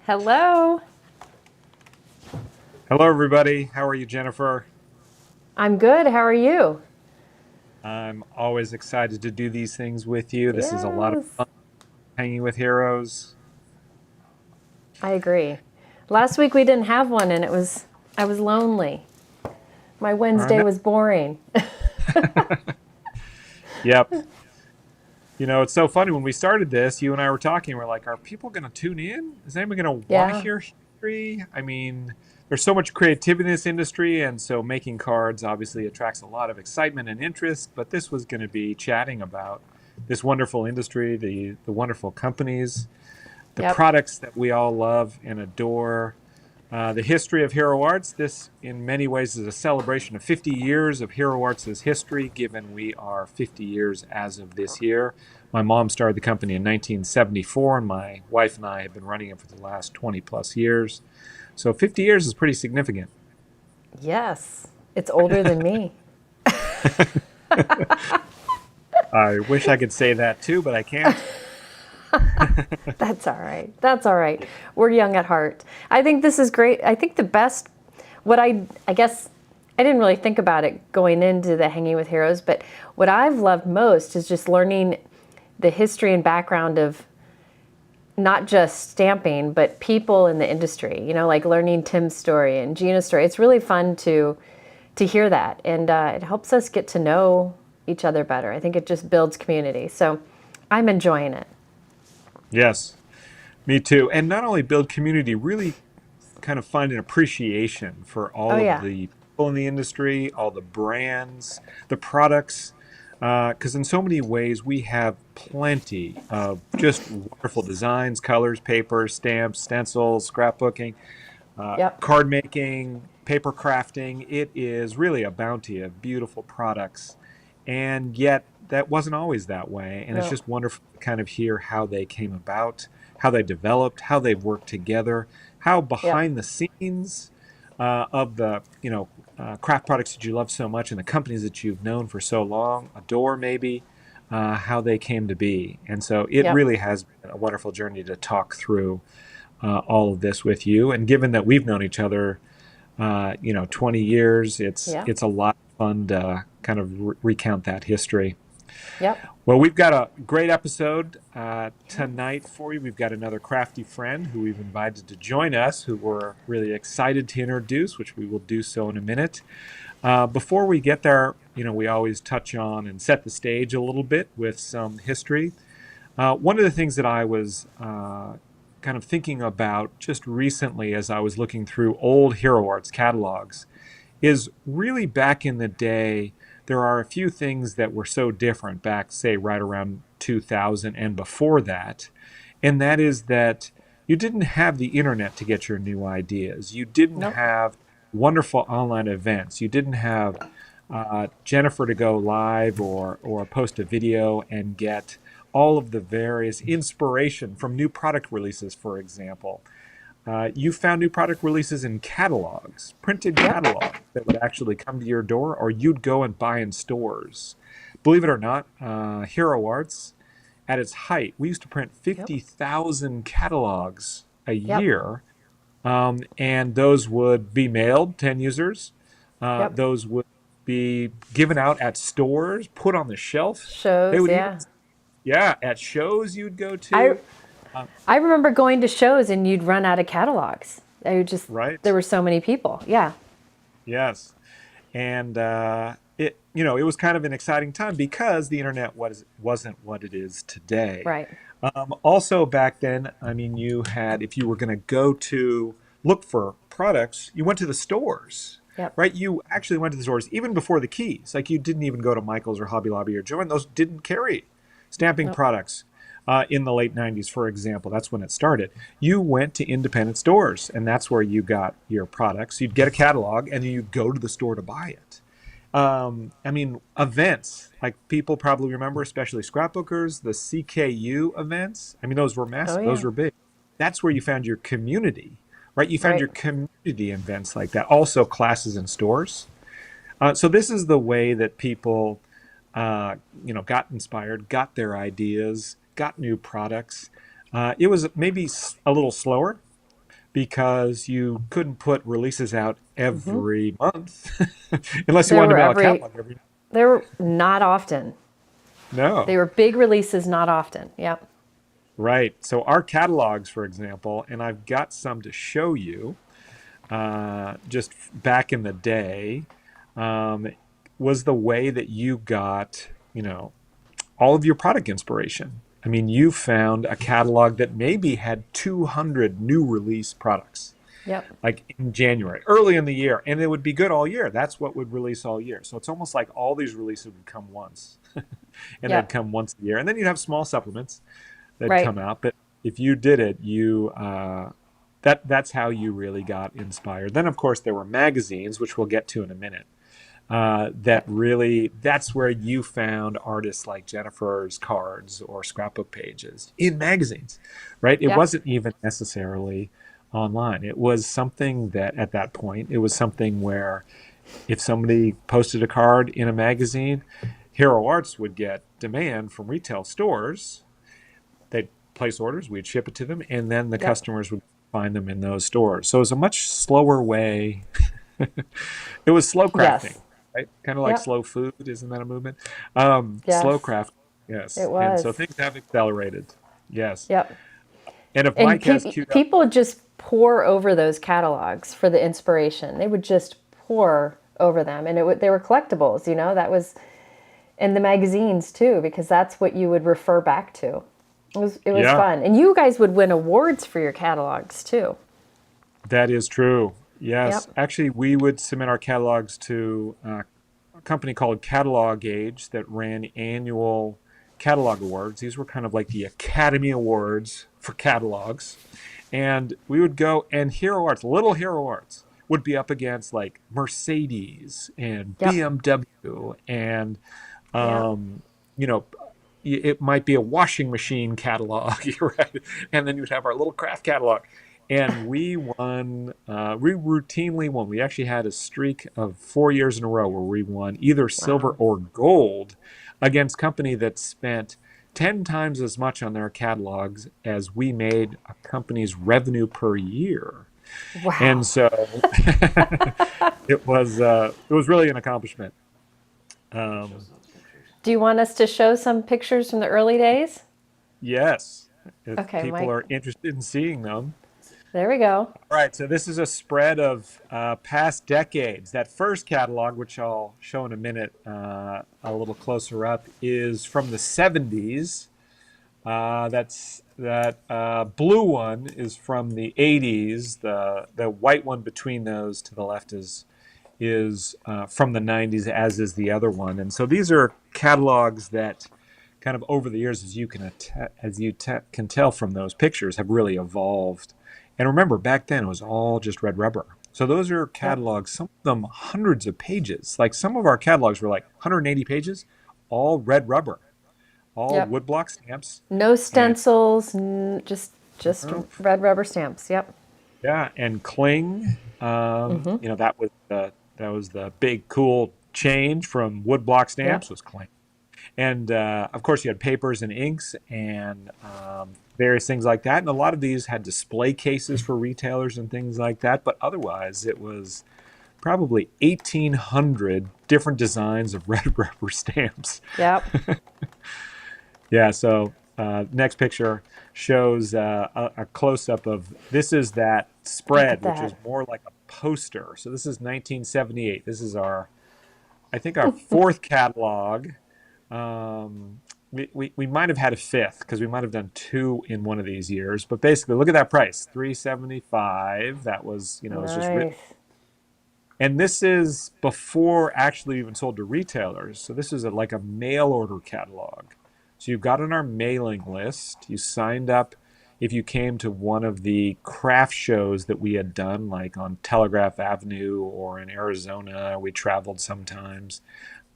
Hello. Hello, everybody. How are you, Jennifer? I'm good. How are you? I'm always excited to do these things with you. This is a lot of Yes, fun hanging with heroes. I agree. Last week we didn't have one and I was lonely. My I Wednesday know. was boring. Yep. It's so funny. When we started this, you and I were talking, we're like, are people going to tune in? Is anyone going to want to Yeah. hear history? I mean, there's so much creativity in this industry, and so making cards obviously attracts a lot of excitement and interest, but this was going to be chatting about this wonderful industry, the wonderful companies, the Yep. products that we all love and adore. The history of Hero Arts. This, in many ways, is a celebration of 50 years of Hero Arts' history, given we are 50 years as of this year. My mom started the company in 1974, and my wife and I have been running it for the last 20 plus years. So 50 years is pretty significant. Yes. It's older than me. I wish I could say that too, but I can't. That's all right. That's all right. We're young at heart. I think this is great. I think the best what I guess I didn't really think about it going into the Hanging with Heroes, but what I've loved most is just learning the history and background of not just stamping, but people in the industry. Like learning Tim's story and Gina's story. It's really fun to hear that, and it helps us get to know each other better. I think it just builds community. So I'm enjoying it. Yes, me too. And not only build community, really kind of find an appreciation for Oh all of yeah. the people in the industry, all the brands, the products. Because in so many ways, we have plenty of just wonderful designs, colors, paper, stamps, stencils, scrapbooking, Yep. card making, paper crafting. It is really a bounty of beautiful products. And yet, that wasn't always that way. And it's No. just wonderful to kind of hear how they came about, how they developed, how they worked together, how Yep. behind the scenes of the craft products that you love so much and the companies that you've known for so long, adore maybe, how they came to be. And so it Yep. really has been a wonderful journey to talk through all of this with you. And given that we've known each other, 20 years, Yeah. it's a lot of fun to kind of recount that history. Yep. Well, we've got a great episode Yes. tonight for you. We've got another crafty friend who we've invited to join us, who we're really excited to introduce, which we will do so in a minute. Before we get there, we always touch on and set the stage a little bit with some history. One of the things that I was kind of thinking about just recently as I was looking through old Hero Arts catalogs is really back in the day, there are a few things that were so different back, say, right around 2000 and before that. And that is that you didn't have the internet to get your new ideas. You didn't Nope. have wonderful online events. You didn't have Jennifer to go live or post a video and get all of the various inspiration from new product releases, for example. You found new product releases in catalogs, printed Yep. catalogs that would actually come to your door, or you'd go and buy in stores. Believe it or not, Hero Arts, at its height, we used to print Yep. 50,000 catalogs a Yep. year, and those would be mailed to end users. Yep. Those would be given out at stores, put on the shelf. They Shows. would even, Yeah. yeah, at shows you'd go I to. Um, I remember going to shows and you'd run out of catalogs. They would just there right? were so many people. Yeah. Yes. And it was kind of an exciting time because the internet wasn't what it is today. Right. Also back then, I mean, you had, if you were going to go to look for products, you went to the stores, Yep. right? You actually went to the stores even before the keys. Like, you didn't even go to Michael's or Hobby Lobby or Joann. Those didn't carry stamping Nope. products. In the late 90s, for example, that's when it started. You went to independent stores, and that's where you got your products. You'd get a catalog, and then you'd go to the store to buy it. I mean, events, like people probably remember, especially scrapbookers, the CKU events. I mean, those were Oh massive, those yeah. were big. That's where you found your community, right? You found Right. your community events like that. Also, classes in stores. So this is the way that people, got inspired, got their ideas, got new products. It was maybe a little slower because you couldn't put releases out Hmm. every month unless you There wanted to were mail a catalog every. there were not often. No. They were big releases, not often. Yep. Right. So our catalogs, for example, and I've got some to show you, just back in the day, um, was the way that you got, all of your product inspiration. I mean, you found a catalog that maybe had 200 new release products, Yep. like in January, early in the year, and it would be good all year. That's what would release all year. So it's almost like all these releases would come once, and they'd Yep. come once a year, and then you'd have small supplements that Right. come out. But if you did it, that's how you really got inspired. Then, of course, there were magazines, which we'll get to in a minute. That Yep. really, that's where you found artists like Jennifer's cards or scrapbook pages in magazines, right? It Yep. wasn't even necessarily online. It was something that at that point, it was something where if somebody posted a card in a magazine, Hero Arts would get demand from retail stores. They'd place orders, we'd ship it to them, and then the Yep. customers would find them in those stores. So it was a much slower way. It was slow crafting, Yes. right? Kind of like Yep. slow food, isn't that a movement? Slow Yes. craft, It yes. And so was. things have accelerated, yes. Yep. And if And Mike has queued up, people just pour over those catalogs for the inspiration. They would just pour over them, and they were collectibles. That was, and the magazines too, because that's what you would refer back to. It was yeah, fun, and you guys would win awards for your catalogs too. that is true. Yes, Yep. actually, we would submit our catalogs to a company called Catalog Gauge that ran annual catalog awards. These were kind of like the Academy Awards for catalogs. And we would go, and Hero Arts, little Hero Arts, would be up against like Mercedes and Yep. BMW and, Yep. um, you know, it might be a washing machine catalog, right? And then you'd have our little craft catalog. And we won, we routinely won. We actually had a streak of 4 years in a row where we won either silver Wow. or gold against company that spent 10 times as much on their catalogs as we made a company's revenue per year. And Wow. so it was really an accomplishment. Um, Do you want us to show some pictures from the early days? yes, if Okay, people Mike. are interested in seeing them. There we go. All right, so this is a spread of past decades. That first catalog, which I'll show in a minute a little closer up, is from the 70s. That blue one is from the 80s. The white one between those to the left is from the 90s, as is the other one. And so these are catalogs that kind of over the years, as you can tell from those pictures, have really evolved. And remember, back then it was all just red rubber. So those are Yep. catalogs, some of them hundreds of pages. Like some of our catalogs were like 180 pages, all red rubber, all Yep. woodblock stamps. No And stencils, just uh, red rubber stamps. Yep. yeah, and cling. That was the big cool change from woodblock Yep. stamps was cling. And of course, you had papers and inks and various things like that. And a lot of these had display cases for retailers and things like that. But otherwise, it was probably 1,800 different designs of red rubber stamps. Yep. Yeah, so next picture shows a close up of this is that Look at spread, which is that. more like a poster. So this is 1978. This is I think, our fourth catalog. We might have had a fifth because we might have done two in one of these years. But basically, look at that price, $375. That was, it was just written. Nice. And this is before actually even sold to retailers. So this is like a mail order catalog. So you got on our mailing list. You signed up if you came to one of the craft shows that we had done, like on Telegraph Avenue or in Arizona. We traveled sometimes.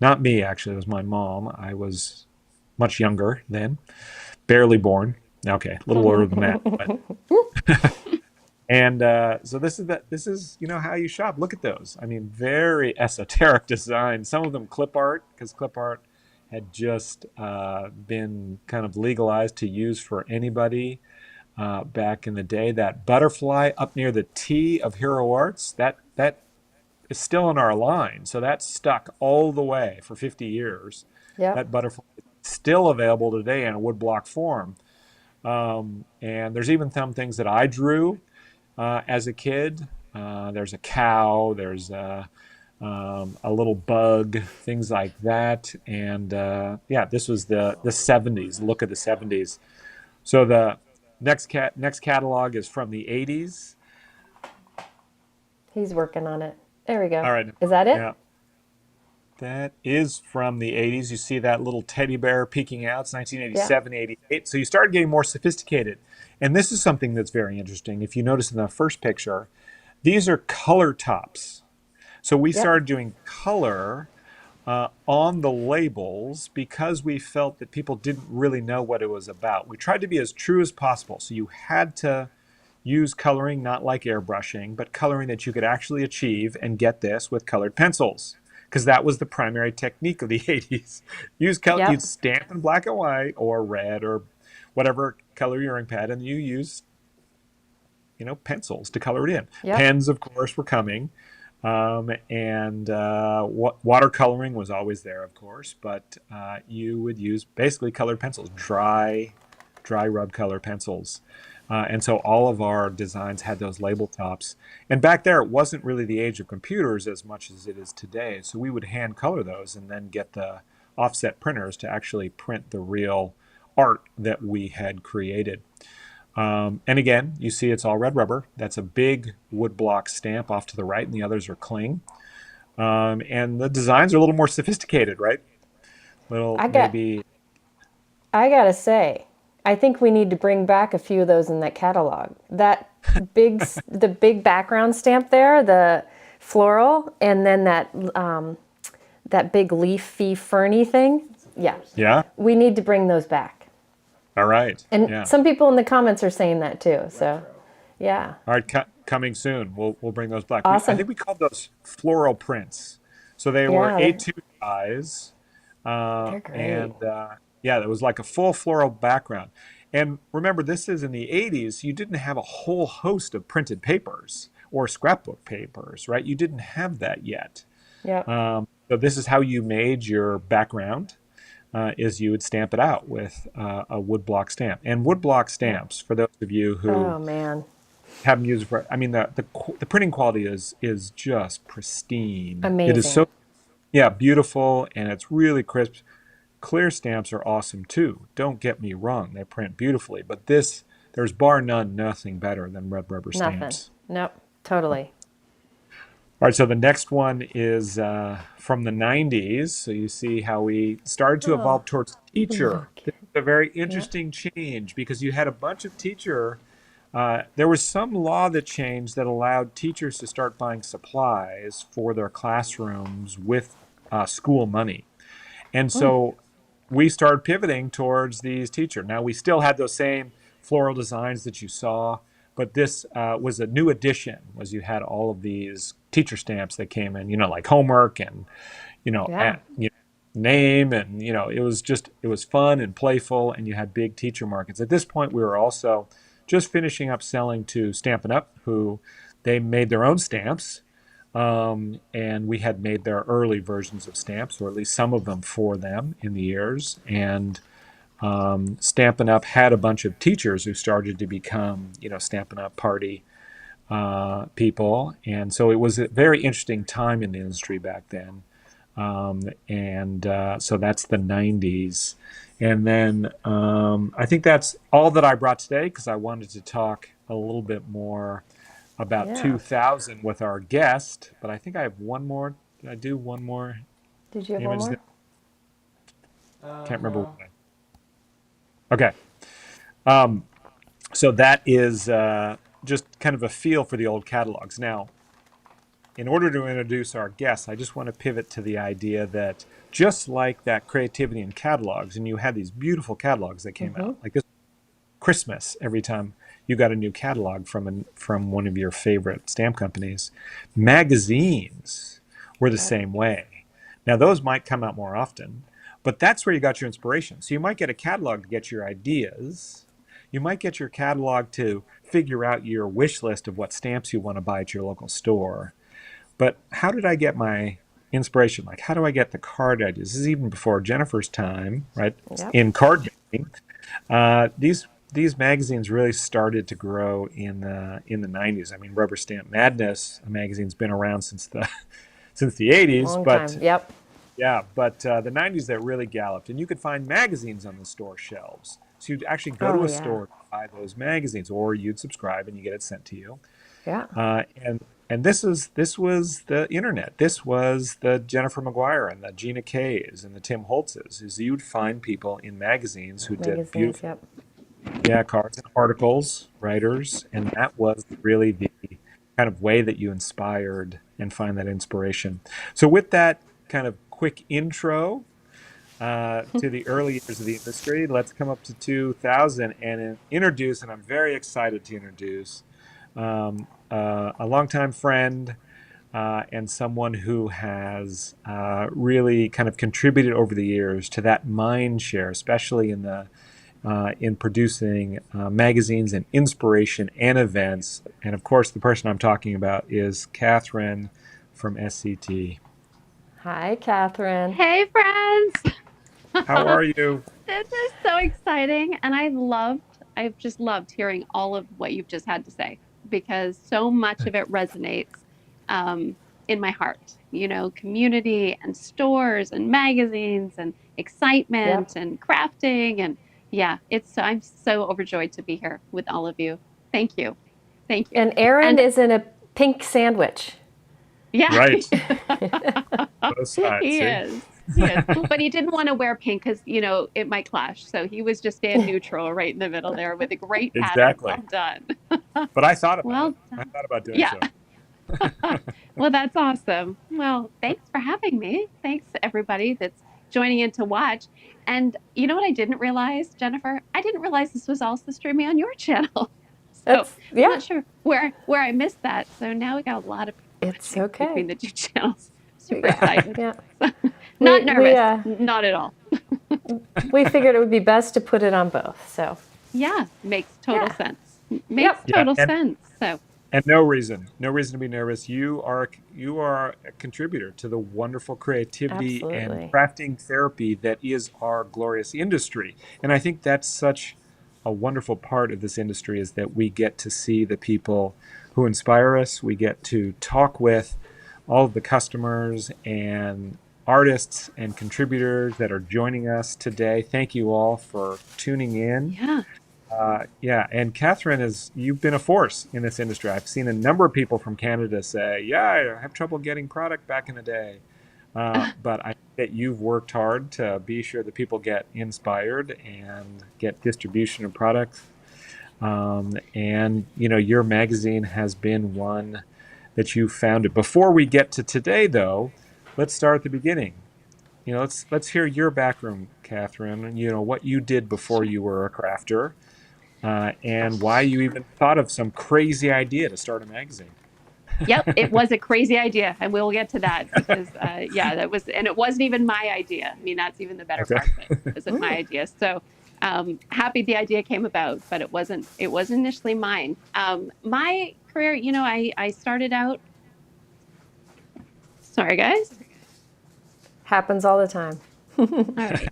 Not me, actually. It was my mom. I was much younger then, barely born. Okay, a little older than that. But and so this is how you shop. Look at those. I mean, very esoteric design. Some of them clip art because clip art had just been kind of legalized to use for anybody. back in the day. That butterfly up near the T of Hero Arts, that is still in our line. So that's stuck all the way for 50 years. Yep. That butterfly is still available today in a woodblock form. And there's even some things that I drew as a kid. There's a cow, there's a little bug, things like that. And yeah, this was the 70s, look at the 70s. So the next catalog is from the 80s. He's working on it. There we go. All right. Is that it? Yeah. That is from the 80s. You see that little teddy bear peeking out. It's 1987, 88. So you started getting more sophisticated. And this is something that's very interesting. If you notice in the first picture, these are color tops. So we started doing color on the labels because we felt that people didn't really know what it was about. We tried to be as true as possible. So you had to use coloring, not like airbrushing, but coloring that you could actually achieve, and get this, with colored pencils. Because that was the primary technique of the 80s. Use color, you'd stamp in black and white or red or whatever color your ink pad, and you use, pencils to color it in. Yep. Pens, of course, were coming. And watercoloring was always there, of course, but you would use basically colored pencils, dry rub color pencils. And so all of our designs had those label tops. And back there, it wasn't really the age of computers as much as it is today. So we would hand color those and then get the offset printers to actually print the real art that we had created. And again, you see it's all red rubber. That's a big woodblock stamp off to the right, and the others are cling. And the designs are a little more sophisticated, right? I gotta say, I think we need to bring back a few of those in that catalog. That the big background stamp there, the floral, and then that big leafy ferny thing. Yeah. Yeah. We need to bring those back. All right. And some people in the comments are saying that too. So, yeah. All right, coming soon. We'll bring those back. Awesome. I think we called those floral prints. So they were A2 size. They're great. And there was like a full floral background. And remember, this is in the 80s. You didn't have a whole host of printed papers or scrapbook papers, right? You didn't have that yet. Yeah. So this is how you made your background. Is you would stamp it out with a woodblock stamp. And woodblock stamps, for those of you who haven't used it for, I mean, the printing quality is just pristine. Amazing. It is so, beautiful, and it's really crisp. Clear stamps are awesome too. Don't get me wrong, they print beautifully. But there's bar none, nothing better than red rubber stamps. Nope, totally. All right, so the next one is from the 90s. So you see how we started to evolve towards teacher. This is a very interesting change because you had a bunch of teacher. There was some law that changed that allowed teachers to start buying supplies for their classrooms with school money. And so we started pivoting towards these teacher. Now, we still had those same floral designs that you saw, but this was a new addition, was you had all of these teacher stamps that came in, like homework and, name, and, it was fun and playful, and you had big teacher markets. At this point, we were also just finishing up selling to Stampin' Up!, who they made their own stamps, and we had made their early versions of stamps, or at least some of them for them in the years, and Stampin' Up! Had a bunch of teachers who started to become, Stampin' Up! Party people. And so it was a very interesting time in the industry back then. So that's the 90s. And then I think that's all that I brought today, because I wanted to talk a little bit more about 2000 with our guest. But I think I have one more. Did I do one more? Did you have one more? Can't remember what Okay. So that is just kind of a feel for the old catalogs. Now, in order to introduce our guests, I just want to pivot to the idea that just like that creativity in catalogs, and you had these beautiful catalogs that came out, like this Christmas, every time you got a new catalog from one of your favorite stamp companies, magazines were the same way. Now, those might come out more often, but that's where you got your inspiration. So you might get a catalog to get your ideas. You you might get your catalog to figure out your wish list of what stamps you want to buy at your local store. But how did I get my inspiration? Like, how do I get the card ideas? This is even before Jennifer's time, right? Yep. In card making, these magazines really started to grow in the 90s. I mean, Rubber Stamp Madness, a magazine's been around since the since the 80s, Long but time. Yep. yeah, but the 90s that really galloped, and you could find magazines on the store shelves. So you'd actually go to Oh a yeah. store to buy those magazines, or you'd subscribe and you get it sent to you. Yeah. And this was the internet. This was the Jennifer McGuire and the Gina Kays and the Tim Holtzes. Is you'd find people in magazines who did Magazines. beautiful, Yep. yeah, cards and articles, writers, and that was really the kind of way that you inspired and find that inspiration. So with that kind of quick intro to the early years of the industry, let's come up to 2000 and introduce, and I'm very excited to introduce a longtime friend and someone who has really kind of contributed over the years to that mind share, especially in producing magazines and inspiration and events. And of course, the person I'm talking about is Catherine from SCT. Hi, Catherine. Hey, friends. How are you? This is so exciting. And I've just loved hearing all of what you've just had to say because so much of it resonates in my heart. You know, community and stores and magazines and Yep. excitement and crafting. And yeah, I'm so overjoyed to be here with all of you. Thank you. Thank you. And Aaron And is in a pink sandwich. yeah, Right. Both sides. he See? is. He is. But he didn't want to wear pink because, you know, it might clash. So he was just staying neutral right in the middle there with a great pattern. Exactly. Well done. But I thought about Well it. I done. thought about doing Yeah. so. Well, that's awesome. Well, thanks for having me. Thanks to everybody that's joining in to watch. And you know what I didn't realize, Jennifer? I didn't realize this was also streaming on your channel. So That's I'm yeah. not sure where I missed that. So now we got a lot of people It's watching okay. between the two channels. Super Yeah. excited. Yeah. Not We nervous. Not at all. we figured it would be best to put it on both. So Yeah, makes total Yeah. sense. Makes Yeah, total sense. So and no reason to be nervous. You are a contributor to the wonderful creativity and absolutely. crafting therapy that is our glorious industry. And I think that's such a wonderful part of this industry is that we get to see the people who inspire us. We get to talk with all of the customers and artists and contributors that are joining us today. Thank you all for tuning in. yeah. Yeah, and Catherine, you've been a force in this industry. I've seen a number of people from Canada say, yeah, I have trouble getting product back in the day. But I think that you've worked hard to be sure that people get inspired and get distribution of products. And, you know, your magazine has been one that you founded. Before we get to today, though, let's start at the beginning. You know, let's hear your background, Catherine. You know, what you did before you were a crafter, and why you even thought of some crazy idea to start a magazine. Yep, it was a crazy idea, and we'll get to that because, yeah, that was, and it wasn't even my idea. I mean, that's even the better Okay. part of it. It wasn't my idea. So happy the idea came about, but it wasn't initially mine. My career, you know, I started out. Sorry, guys. Happens all the time. All right.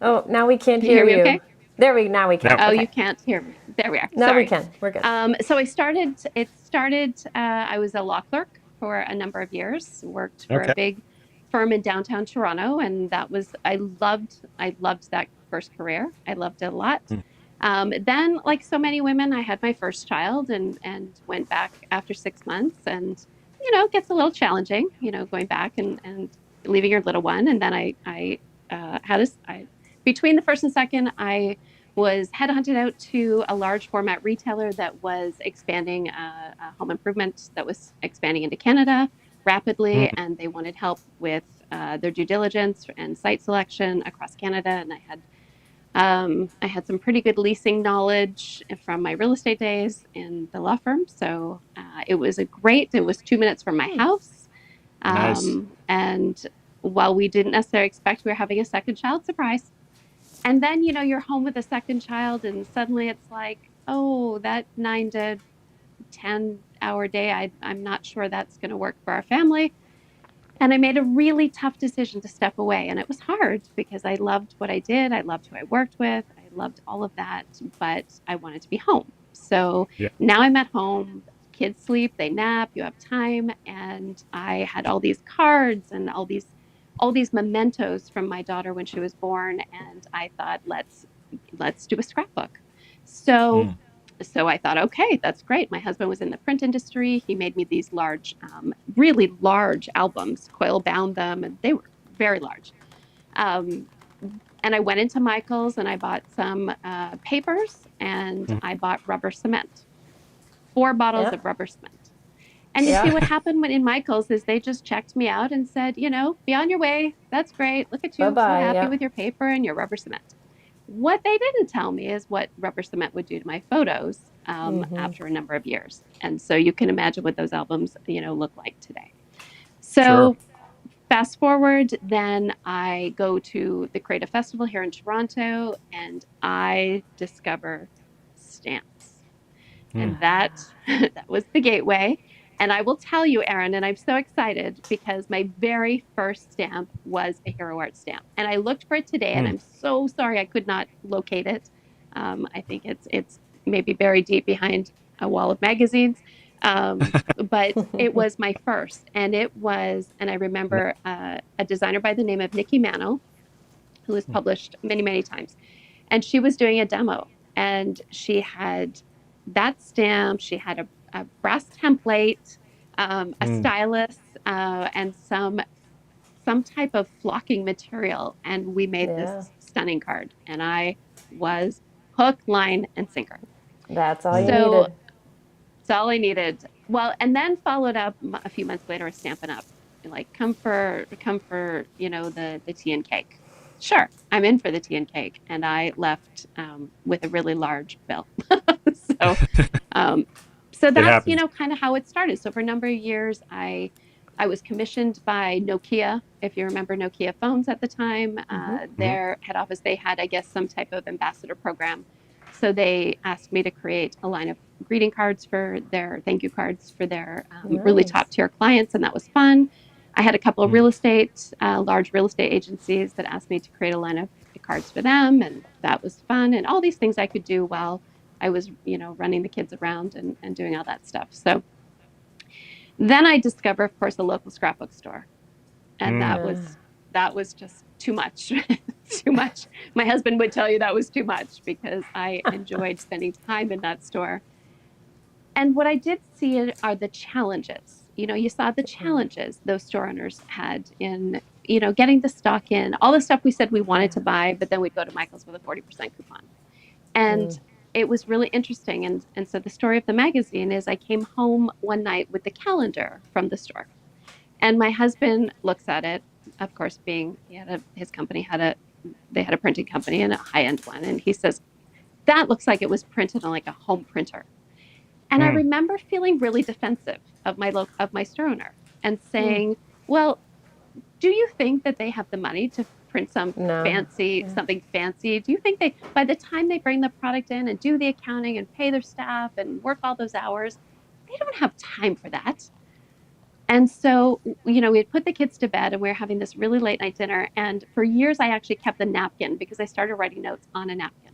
Oh, now we can't Can you hear hear me you. okay? Now we can. Now- Oh, Okay. you can't hear me. There we are. Now Sorry. we can. We're good. So I was a law clerk for a number of years, worked for Okay. a big firm in downtown Toronto. And I loved that first career. I loved it a lot. Then, like so many women, I had my first child and went back after 6 months. And, you know, it gets a little challenging, you know, going back and leaving your little one. And then I between the first and second, I was headhunted out to a large format retailer that was expanding a home improvement that was expanding into Canada rapidly, and they wanted help with their due diligence and site selection across Canada. And I had some pretty good leasing knowledge from my real estate days in the law firm. So it was 2 minutes from my house. Nice. And while we didn't necessarily expect we were having a second child, surprise. And then, you're home with a second child, and suddenly it's like, oh, that 9 to 10 hour day, I'm not sure that's going to work for our family. And I made a really tough decision to step away. And it was hard because I loved what I did. I loved who I worked with. I loved all of that, but I wanted to be home. So Yeah. now I'm at home. Kids sleep, they nap, you have time. And I had all these cards and all these mementos from my daughter when she was born. And I thought, let's do a scrapbook. So so I thought, okay, that's great. My husband was in the print industry. He made me these large, really large albums, coil bound them, and they were very large. And I went into Michael's and I bought some papers, and I bought rubber cement, 4 bottles of rubber cement. And you see what happened in Michael's is they just checked me out and said, be on your way. That's great. Look at you, Bye-bye. so happy with your paper and your rubber cement. What they didn't tell me is what rubber cement would do to my photos after a number of years. And so you can imagine what those albums, look like today. So fast forward, then I go to the Creative Festival here in Toronto, and I discover stamps. And that was the gateway. And I will tell you, Aaron, and I'm so excited because my very first stamp was a Hero Art stamp. And I looked for it today, and I'm so sorry I could not locate it. I think it's maybe buried deep behind a wall of magazines. But it was my first. And I remember a designer by the name of Nikki Mano, who was published many, many times. And she was doing a demo. And she had that stamp, she had a brass template, a stylus, and some type of flocking material. And we made this stunning card. And I was hook, line, and sinker. That's all you needed. That's all I needed. Well, and then followed up a few months later with Stampin' Up. Like, come for the tea and cake. Sure, I'm in for the tea and cake. And I left with a really large bill. So that's, kind of how it started. So for a number of years, I was commissioned by Nokia, if you remember Nokia phones at the time. Their head office, they had, I guess, some type of ambassador program. So they asked me to create a line of greeting cards for their thank you cards for their really top tier clients. And that was fun. I had a couple of large real estate agencies that asked me to create a line of cards for them. And that was fun. And all these things I could do while I was, running the kids around and doing all that stuff. So then I discovered, of course, a local scrapbook store. And that was just too much. Too much. My husband would tell you that was too much because I enjoyed spending time in that store. And what I did see are the challenges. You saw the challenges those store owners had in, getting the stock in, all the stuff we said we wanted to buy, but then we'd go to Michael's with a 40% coupon. And it was really interesting. And so the story of the magazine is I came home one night with the calendar from the store. And my husband looks at it, of course, his company had a printing company and a high-end one. And he says, that looks like it was printed on like a home printer. And I remember feeling really defensive of my store owner and saying, well, do you think that they have the money to print something fancy? Do you think by the time they bring the product in and do the accounting and pay their staff and work all those hours, they don't have time for that? And so, we had put the kids to bed and we were having this really late night dinner. And for years, I actually kept the napkin because I started writing notes on a napkin.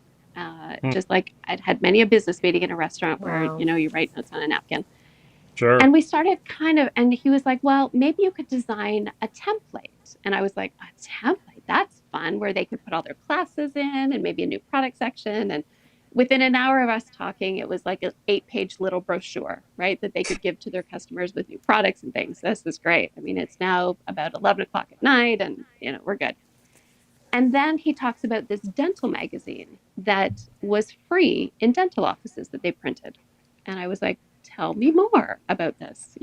Just like I'd had many a business meeting in a restaurant where, you write notes on a napkin. Sure. And we started and he was like, well, maybe you could design a template. And I was like, a template? That's fun, where they could put all their classes in and maybe a new product section. And within an hour of us talking, it was like an 8-page little brochure, right, that they could give to their customers with new products and things. This is great. I mean, it's now about 11 o'clock at night and, we're good. And then he talks about this dental magazine that was free in dental offices that they printed. And I was like, tell me more about this,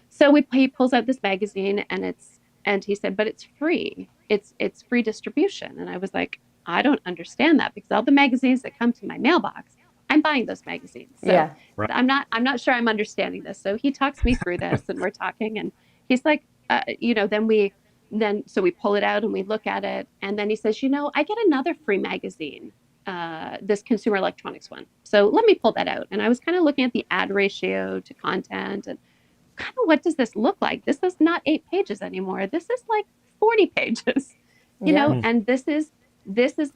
So he pulls out this magazine and he said, but it's free. It's free distribution. And I was like, I don't understand that because all the magazines that come to my mailbox, I'm buying those magazines. So I'm not sure I'm understanding this. So he talks me through this and we're talking and he's like, then we then so we pull it out and we look at it, and then he says, I get another free magazine, this consumer electronics one. So let me pull that out. And I was kind of looking at the ad ratio to content and kind of, what does this look like? This is not 8 pages anymore. This is like 40 pages, Yeah. and this is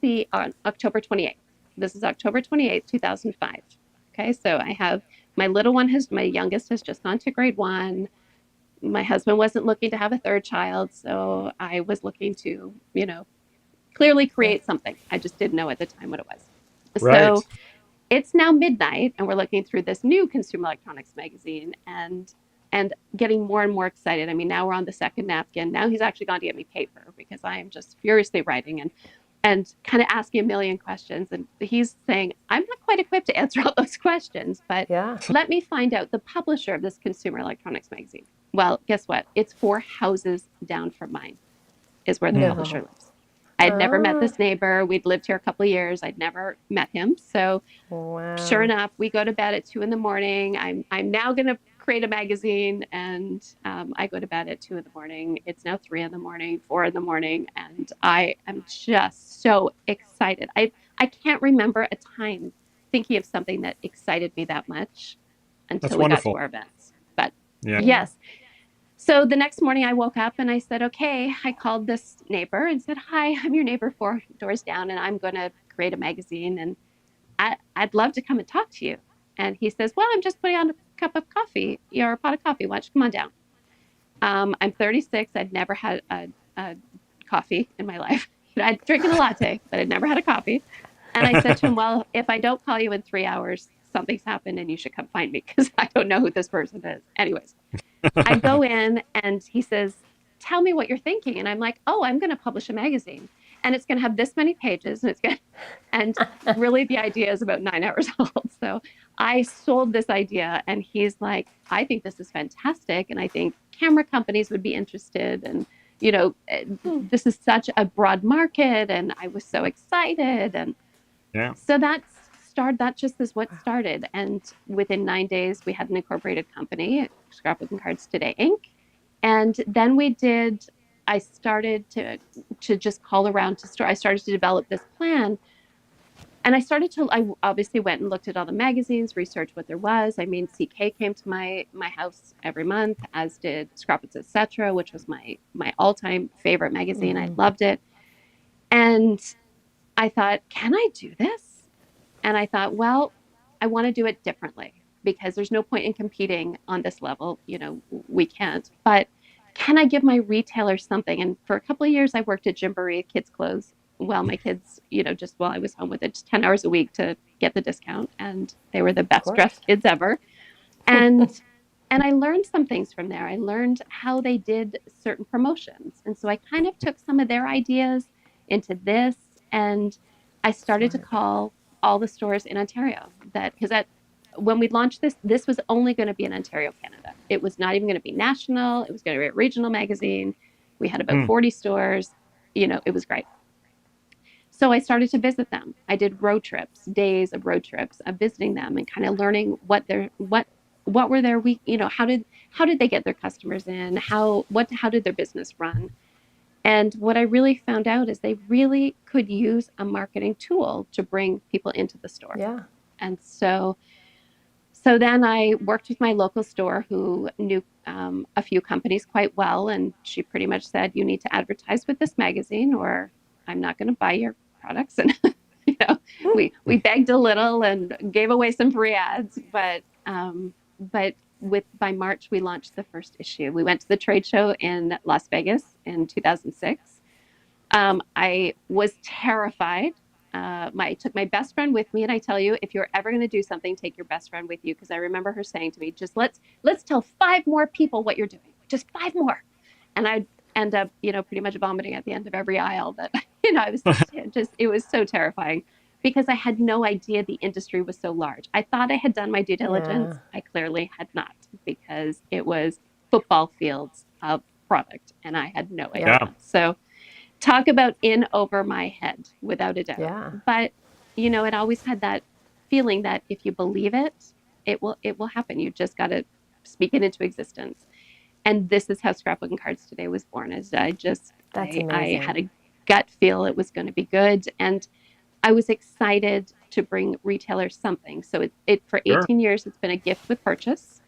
the October 28th. This is October 28th, 2005. Okay. So I have my my youngest has just gone to grade 1. My husband wasn't looking to have a third child. So I was looking to, clearly create something. I just didn't know at the time what it was. Right. So it's now midnight and we're looking through this new consumer electronics magazine and getting more and more excited. I mean, now we're on the second napkin. Now he's actually gone to get me paper because I am just furiously writing and kind of asking a million questions. And he's saying, I'm not quite equipped to answer all those questions, but Yeah. let me find out the publisher of this consumer electronics magazine. Well, guess what? It's 4 houses down from mine is where the No. publisher lives. I'd never met this neighbor. We'd lived here a couple of years. I'd never met him. So Wow. sure enough, we go to bed at 2 a.m. I'm now going to create a magazine, and I go to bed at 2 a.m. It's now 3 a.m, 4 a.m, and I am just so excited. I can't remember a time thinking of something that excited me that much until That's we wonderful. got to our events. But Yeah. yes. So the next morning I woke up and I said, okay, I called this neighbor and said, hi, I'm your neighbor 4 doors down, and I'm going to create a magazine, and I'd love to come and talk to you. And he says, well, I'm just putting on a cup of coffee or a pot of coffee. Why don't you come on down? I'm 36. I'd never had a coffee in my life. I'd drinking a latte, but I'd never had a coffee. And I said to him, well, if I don't call you in 3 hours, something's happened and you should come find me because I don't know who this person is. Anyways, I go in and he says, tell me what you're thinking. And I'm like, oh, I'm going to publish a magazine and it's going to have this many pages and and really the idea is about 9 hours old. So I sold this idea and he's like, I think this is fantastic. And I think camera companies would be interested. And, this is such a broad market. And I was so excited. And Yeah. so that just is what started. And within 9 days, we had an incorporated company, Scrapbook and Cards Today, Inc. And then I started to just call around to start. I started to develop this plan. And I obviously went and looked at all the magazines, researched what there was. I mean, CK came to my house every month, as did Scrapbooks, etc., which was my all-time favorite magazine. I loved it. And I thought, can I do this? And I thought, well, I want to do it differently because there's no point in competing on this level. We can't. But can I give my retailers something? And for a couple of years, I worked at Gymboree kids' clothes while my kids, just while I was home with it, just 10 hours a week to get the discount. And they were the best dressed kids ever. And I learned some things from there. I learned how they did certain promotions. And so I kind of took some of their ideas into this. And I started to call all the stores in Ontario when we launched this was only going to be in Ontario, Canada. It was not even going to be national. It was going to be a regional magazine. We had about 40 stores. It was great. So I started to visit them. I did days of road trips of visiting them and kind of learning what were their week, how did they get their customers in? How did their business run? And what I really found out is they really could use a marketing tool to bring people into the store. Yeah. And so then I worked with my local store who knew a few companies quite well. And she pretty much said, you need to advertise with this magazine or I'm not going to buy your products. And, we begged a little and gave away some free ads. But by March, we launched the first issue. We went to the trade show in Las Vegas in 2006. I was terrified. I took my best friend with me, and I tell you, if you're ever going to do something, take your best friend with you, because I remember her saying to me, "Just let's tell 5 more people what you're doing, just 5 more," and I'd end up, pretty much vomiting at the end of every aisle. That I was it was so terrifying. Because I had no idea the industry was so large. I thought I had done my due diligence. Yeah. I clearly had not, because it was football fields of product and I had no idea. Yeah. So talk about in over my head, without a doubt. Yeah. But, it always had that feeling that if you believe it, it will happen. You just got to speak it into existence. And this is how Scrapbook and Cards Today was born. As That's I amazing. had a gut feel it was going to be good, and I was excited to bring retailers something. So it for Sure. 18 years, it's been a gift with purchase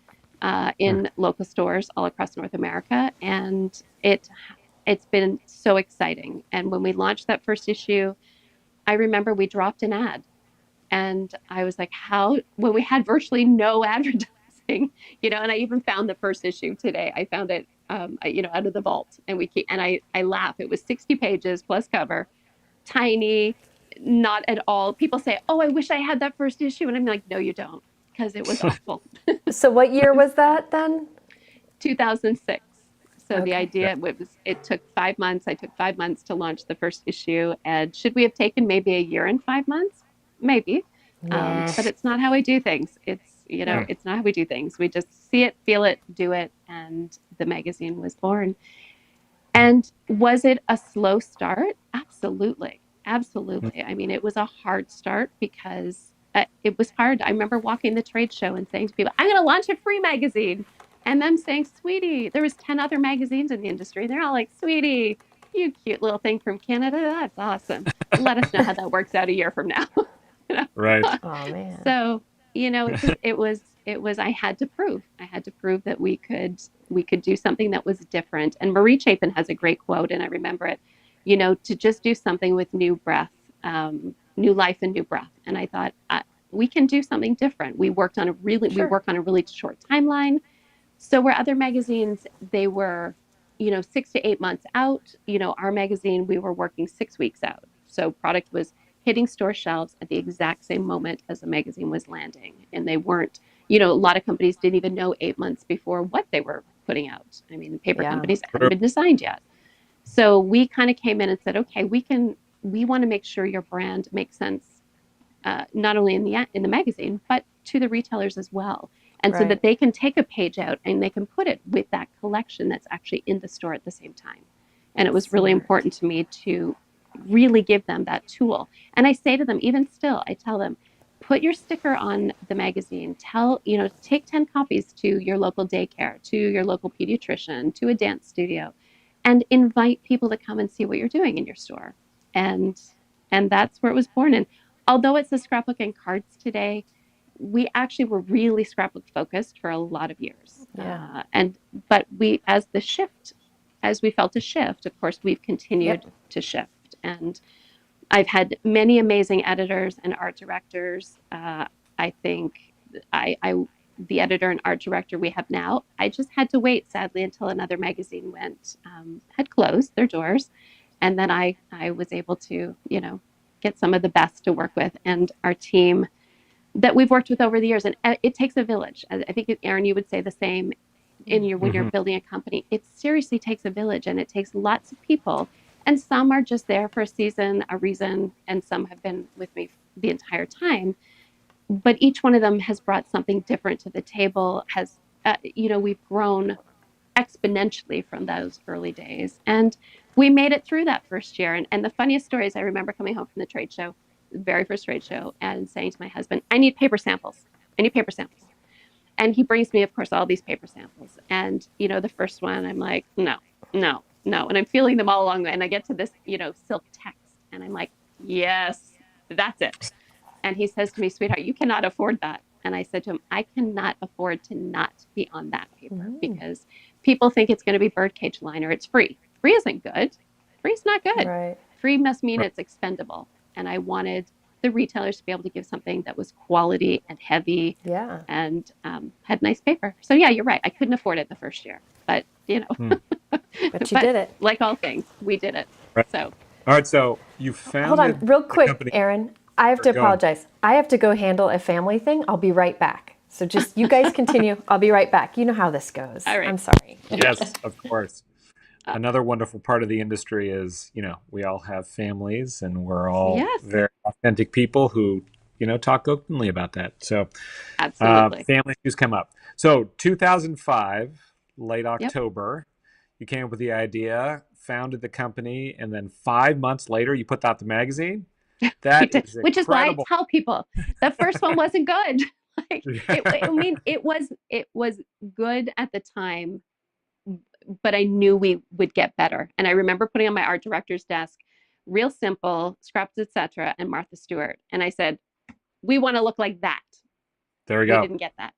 in local stores all across North America, and it's been so exciting. And when we launched that first issue, I remember we dropped an ad, and I was like, how, when we had virtually no advertising, and I even found the first issue today. I found it, out of the vault, and I laugh. It was 60 pages plus cover, tiny, not at all. People say, oh, I wish I had that first issue. And I'm like, no, you don't, because it was awful. So what year was that then? 2006. So the Okay. idea it took 5 months. I took 5 months to launch the first issue. And should we have taken maybe a year and 5 months? Maybe. Nah. But it's not how we do things. It's not how we do things. We just see it, feel it, do it. And the magazine was born. And was it a slow start? Absolutely. Absolutely. I mean, it was a hard start because it was hard. I remember walking the trade show and saying to people, I'm going to launch a free magazine. And them saying, sweetie, there was 10 other magazines in the industry. They're all like, sweetie, you cute little thing from Canada. That's awesome. Let us know how that works out a year from now. Right. Oh man. So, I had to prove that we could do something that was different. And Marie Chapin has a great quote, and I remember it, to just do something with new breath, new life and new breath. And I thought, we can do something different. We work on a really short timeline. So where other magazines, they were, 6 to 8 months out, our magazine, we were working 6 weeks out. So product was hitting store shelves at the exact same moment as the magazine was landing. And they weren't, a lot of companies didn't even know 8 months before what they were putting out. I mean, paper companies hadn't been designed yet. So we kind of came in and said, okay, we want to make sure your brand makes sense, not only in the magazine, but to the retailers as well. And so that they can take a page out and they can put it with that collection that's actually in the store at the same time. And it was really important to me to really give them that tool. And I say to them, even still, I tell them, put your sticker on the magazine. Take 10 copies to your local daycare, to your local pediatrician, to a dance studio, and invite people to come and see what you're doing in your store. And that's where it was born. And although it's a Scrapbook and Cards Today, we actually were really scrapbook focused for a lot of years. Yeah. But as we felt a shift, of course, we've continued to shift. And I've had many amazing editors and art directors. I think the editor and art director we have now, I just had to wait, sadly, until another magazine had closed their doors. And then I was able to, get some of the best to work with. And our team that we've worked with over the years, and it takes a village. I think, Aaron, you would say the same when you're building a company. It seriously takes a village, and it takes lots of people. And some are just there for a season, a reason, and some have been with me the entire time. But each one of them has brought something different to the table. We've grown exponentially from those early days, and we made it through that first year. And the funniest story is, I remember coming home from the trade show, the very first trade show, and saying to my husband, I need paper samples. And he brings me, of course, all these paper samples. And, the first one, I'm like, no. And I'm feeling them all along the way. And I get to this, silk text. And I'm like, yes, that's it. And he says to me, sweetheart, you cannot afford that. And I said to him, I cannot afford to not be on that paper because people think it's going to be birdcage liner. It's free. Free isn't good. Free's not good. Right. Free must mean it's expendable. And I wanted the retailers to be able to give something that was quality and heavy and had nice paper. So yeah, you're right. I couldn't afford it the first year, but But you did it. Like all things, we did it. Right. So. All right. So you founded. Hold on, real quick, company. Aaron. I have to apologize. I have to go handle a family thing. I'll be right back. So just you guys continue. I'll be right back. You know how this goes. All right. I'm sorry. Yes, of course. Another wonderful part of the industry is, we all have families and we're all very authentic people who, talk openly about that. So absolutely. Family issues come up. So 2005, late October, you came up with the idea, founded the company, and then 5 months later, you put out the magazine. That is incredible. Which is why I tell people the first one wasn't good. It was good at the time, but I knew we would get better. And I remember putting on my art director's desk, real simple, Scraps, etc., and Martha Stewart. And I said, we want to look like that. There we We go. didn't get that.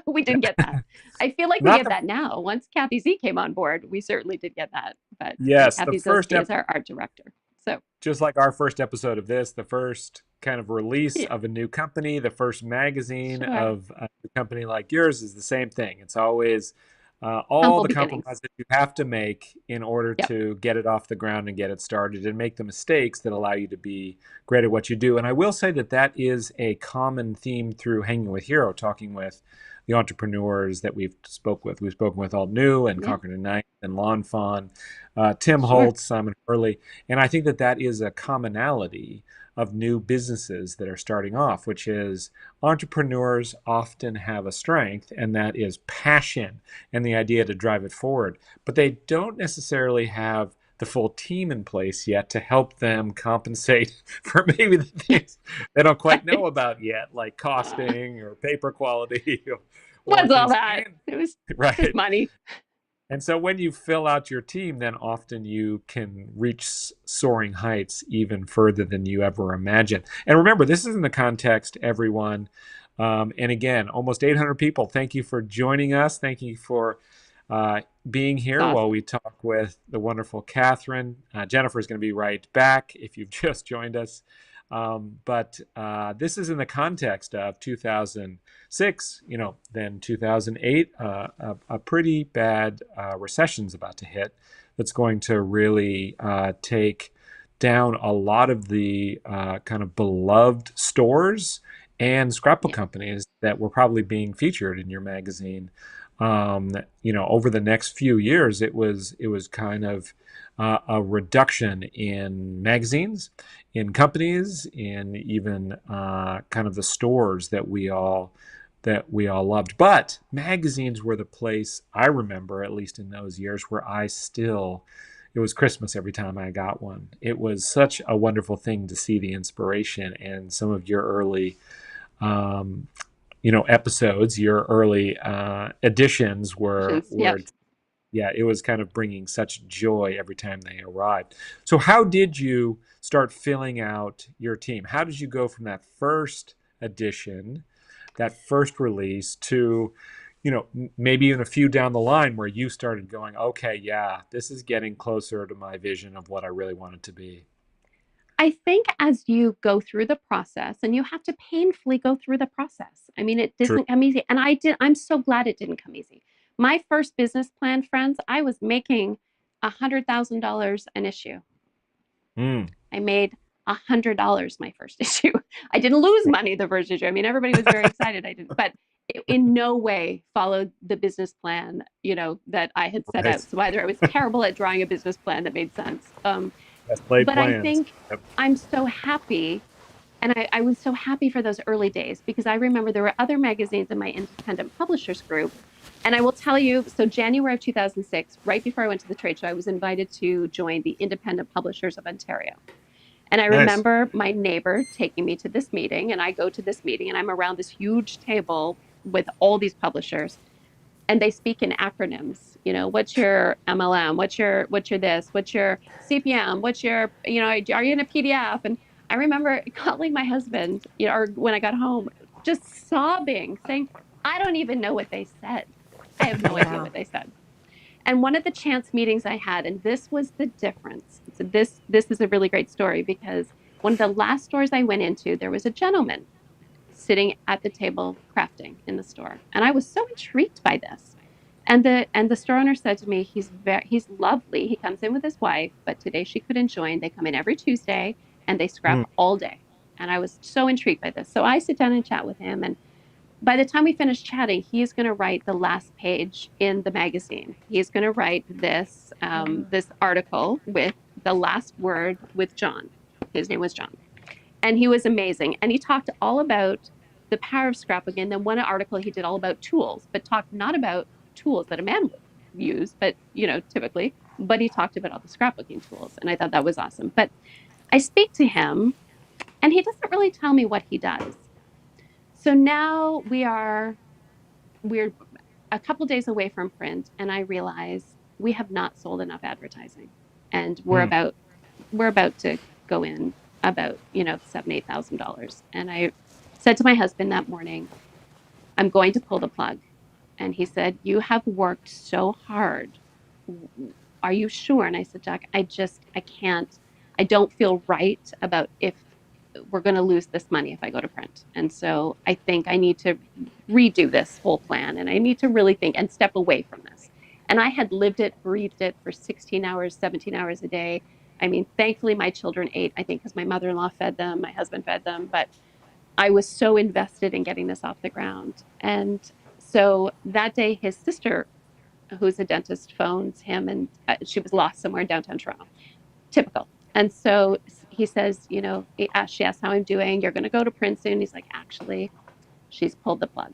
We didn't get that. I feel like we Not get the that now. Once Kathy Z came on board, we certainly did get that. But yes, the Kathy first Zilsky is our art director. So just like our first episode of this, the first kind of release yeah, of a new company, the first magazine sure. of a company like yours is the same thing. It's always all Humble the beginnings. compromises you have to make in order Yep. to get it off the ground and get it started and make the mistakes that allow you to be great at what you do. And I will say that that is a common theme through Hanging with Hero, talking with the entrepreneurs that we've spoken with. We've spoken with Alt New and Yeah. Conquer Night and Lon Fawn, Tim Sure. Holtz, Simon Hurley. And I think that that is a commonality of new businesses that are starting off, which is entrepreneurs often have a strength, and that is passion and the idea to drive it forward. But they don't necessarily have the full team in place yet to help them compensate for maybe the things they don't quite know about yet, like costing or paper quality or What's all things. that? It was Right. just money. And so when you fill out your team, then often you can reach soaring heights even further than you ever imagined. And remember, this is in the context, everyone. And again, almost 800 people. Thank you for joining us. Thank you for being here Awesome. while we talk with the wonderful Catherine. Jennifer is going to be right back if you've just joined us. But this is in the context of 2006, then 2008, a pretty bad recession's about to hit that's going to really take down a lot of the kind of beloved stores and scrapbook companies that were probably being featured in your magazine. Over the next few years, it was kind of a reduction in magazines, in companies, in even kind of the stores that we all loved. But magazines were the place, I remember, at least in those years, where it was Christmas every time I got one. It was such a wonderful thing to see the inspiration, and some of your early episodes, your early editions were Yep. yeah, it was kind of bringing such joy every time they arrived. So how did you start filling out your team? How did you go from that first edition, that first release, to maybe even a few down the line where you started going, okay, yeah, this is getting closer to my vision of what I really want it to be? I think as you go through the process, and you have to painfully go through the process. I mean, it True. doesn't come easy. And I'm so glad it didn't come easy. My first business plan, friends, I was making $100,000 an issue. I made $100 my first issue. I didn't lose money the first issue. I mean, everybody was very excited. I didn't, but it in no way followed the business plan, that I had set Right. out. So either I was terrible at drawing a business plan that made sense. Best laid But plans. I think Yep. I'm so happy. And I was so happy for those early days, because I remember there were other magazines in my independent publishers group. And I will tell you, so January of 2006, right before I went to the trade show, I was invited to join the Independent Publishers of Ontario. And I Nice. remember my neighbor taking me to this meeting, and I go to this meeting, and I'm around this huge table with all these publishers, and they speak in acronyms. What's your MLM? What's your this? What's your CPM? What's your, are you in a PDF? And I remember calling my husband, or when I got home, just sobbing, saying, I don't even know what they said. I have no idea what they said. And one of the chance meetings I had, and this was the difference. So this is a really great story, because one of the last stores I went into, there was a gentleman sitting at the table crafting in the store. And I was so intrigued by this. And the store owner said to me, he's lovely. He comes in with his wife, but today she couldn't join. They come in every Tuesday and they scrap all day. And I was so intrigued by this. So I sit down and chat with him. And by the time we finish chatting, he's going to write the last page in the magazine. He's going to write this this article with the last word with John. His name was John. And he was amazing. And he talked all about the power of scrapbooking. And then one article he did all about tools, but talked not about tools that a man would use, but typically, but he talked about all the scrapbooking tools. And I thought that was awesome. But I speak to him, and he doesn't really tell me what he does. So now we're a couple days away from print, and I realize we have not sold enough advertising, and we're about to go in about, $7,000-8,000. And I said to my husband that morning, I'm going to pull the plug. And he said, you have worked so hard. Are you sure? And I said, Jack, I can't, I don't feel right about if we're going to lose this money if I go to print. And so I think I need to redo this whole plan, and I need to really think and step away from this. And I had lived it, breathed it for 16 hours, 17 hours a day. I mean, thankfully my children ate, I think, because my mother-in-law fed them, my husband fed them, but I was so invested in getting this off the ground. And so that day, his sister, who's a dentist, phones him, and she was lost somewhere in downtown Toronto. Typical. And so he says, she asked how I'm doing. You're going to go to print soon. He's like, actually, she's pulled the plug.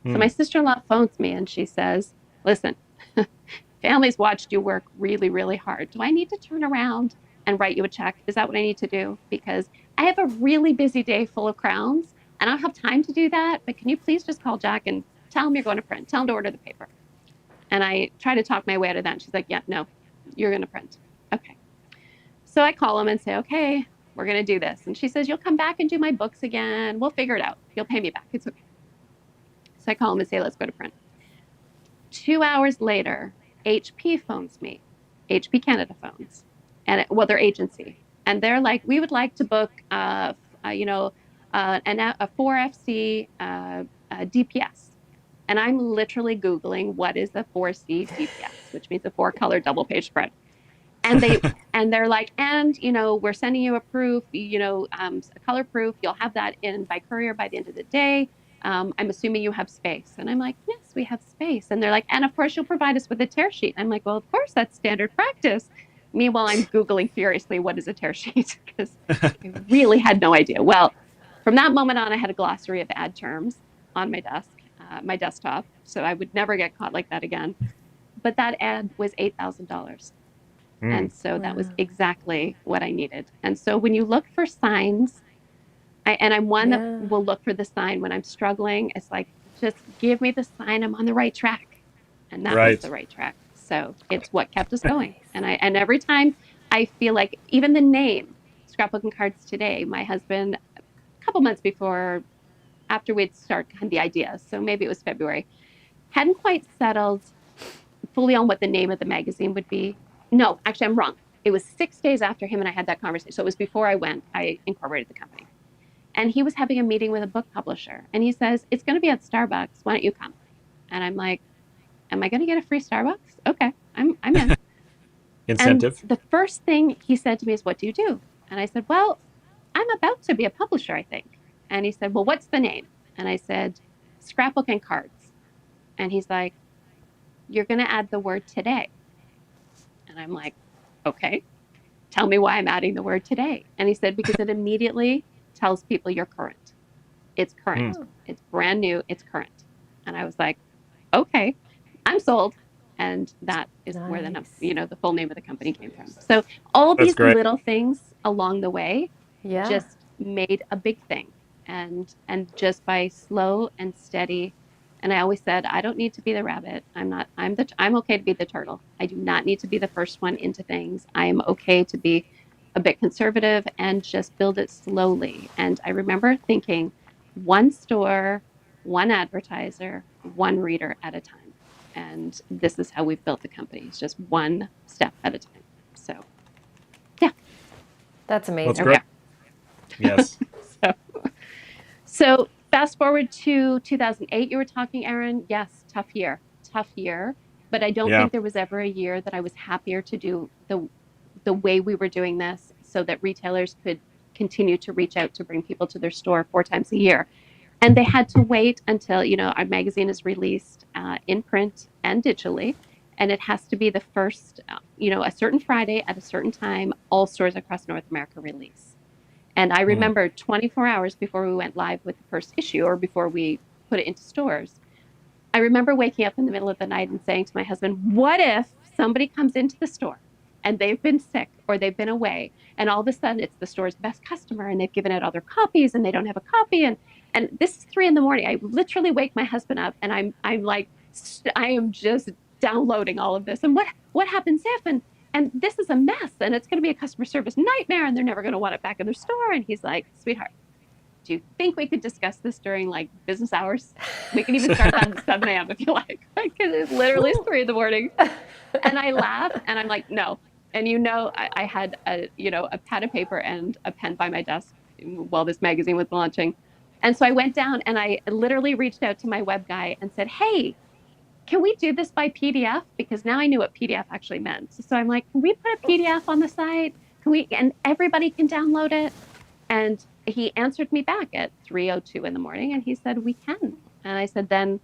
So my sister-in-law phones me and she says, listen, family's watched you work really, really hard. Do I need to turn around and write you a check? Is that what I need to do? Because I have a really busy day full of crowns and I don't have time to do that. But can you please just call Jack and tell him you're going to print? Tell him to order the paper. And I try to talk my way out of that. And she's like, yeah, no, you're going to print. Okay. So I call him and say, okay, we're going to do this. And she says, you'll come back and do my books again. We'll figure it out. You'll pay me back. It's okay. So I call him and say, let's go to print. 2 hours later, HP phones me. HP Canada phones. And their agency. And they're like, we would like to book, a 4FC DPS. And I'm literally Googling what is a 4C DPS, which means a 4-color double-page spread. And they're like, we're sending you a proof, a color proof. You'll have that in by courier by the end of the day. I'm assuming you have space. And I'm like, yes, we have space. And they're like, and of course you'll provide us with a tear sheet. I'm like, well, of course, that's standard practice. Meanwhile, I'm Googling furiously, what is a tear sheet? Because I really had no idea. Well, from that moment on, I had a glossary of ad terms on my desk, my desktop. So I would never get caught like that again. But that ad was $8,000. And so that was exactly what I needed. And so when you look for signs, I'm one that will look for the sign when I'm struggling. It's like, just give me the sign I'm on the right track. And that was the right track. So it's what kept us going. And every time I feel like, even the name, Scrapbook and Cards Today, my husband, a couple months before, after we'd started the idea, so maybe it was February, hadn't quite settled fully on what the name of the magazine would be. No, actually, I'm wrong. It was 6 days after him and I had that conversation. So it was before I incorporated the company. And he was having a meeting with a book publisher. And he says, it's going to be at Starbucks. Why don't you come? And I'm like, am I going to get a free Starbucks? Okay, I'm in. Incentive. And the first thing he said to me is, what do you do? And I said, well, I'm about to be a publisher, I think. And he said, well, what's the name? And I said, Scrapbook and Cards. And he's like, you're going to add the word today. And I'm like, okay, tell me why I'm adding the word today. And he said, because it immediately tells people you're current. It's current. It's brand new. It's current. And I was like, okay, I'm sold. And that is where the full name of the company came from. So all these little things along the way just made a big thing. And just by slow and steady. And I always said, I don't need to be the rabbit. I'm okay to be the turtle. I do not need to be the first one into things. I am okay to be a bit conservative and just build it slowly. And I remember thinking, one store, one advertiser, one reader at a time. And this is how we've built the company. It's just one step at a time. So, yeah. That's amazing. That's great. Yes. So fast forward to 2008, you were talking, Aaron. Yes, tough year. But I don't think there was ever a year that I was happier to do the way we were doing this so that retailers could continue to reach out to bring people to their store 4 times a year. And they had to wait until, our magazine is released in print and digitally. And it has to be the first, a certain Friday at a certain time, all stores across North America release. And I remember 24 hours before we went live with the first issue or before we put it into stores, I remember waking up in the middle of the night and saying to my husband, what if somebody comes into the store and they've been sick or they've been away and all of a sudden it's the store's best customer and they've given out all their copies and they don't have a copy. And this is 3 a.m. I literally wake my husband up and I'm like, I am just downloading all of this. And what happens if, and this is a mess, and it's going to be a customer service nightmare, and they're never going to want it back in their store. And he's like, sweetheart, do you think we could discuss this during like business hours? We can even start that at 7 a.m. if you like. Because it literally is 3 a.m. And I laugh and I'm like, no. And I had a pad of paper and a pen by my desk while this magazine was launching. And so I went down and I literally reached out to my web guy and said, hey, can we do this by PDF? Because now I knew what PDF actually meant. So I'm like, can we put a PDF on the site? And everybody can download it? And he answered me back at 3:02 in the morning and he said, we can. And I said, then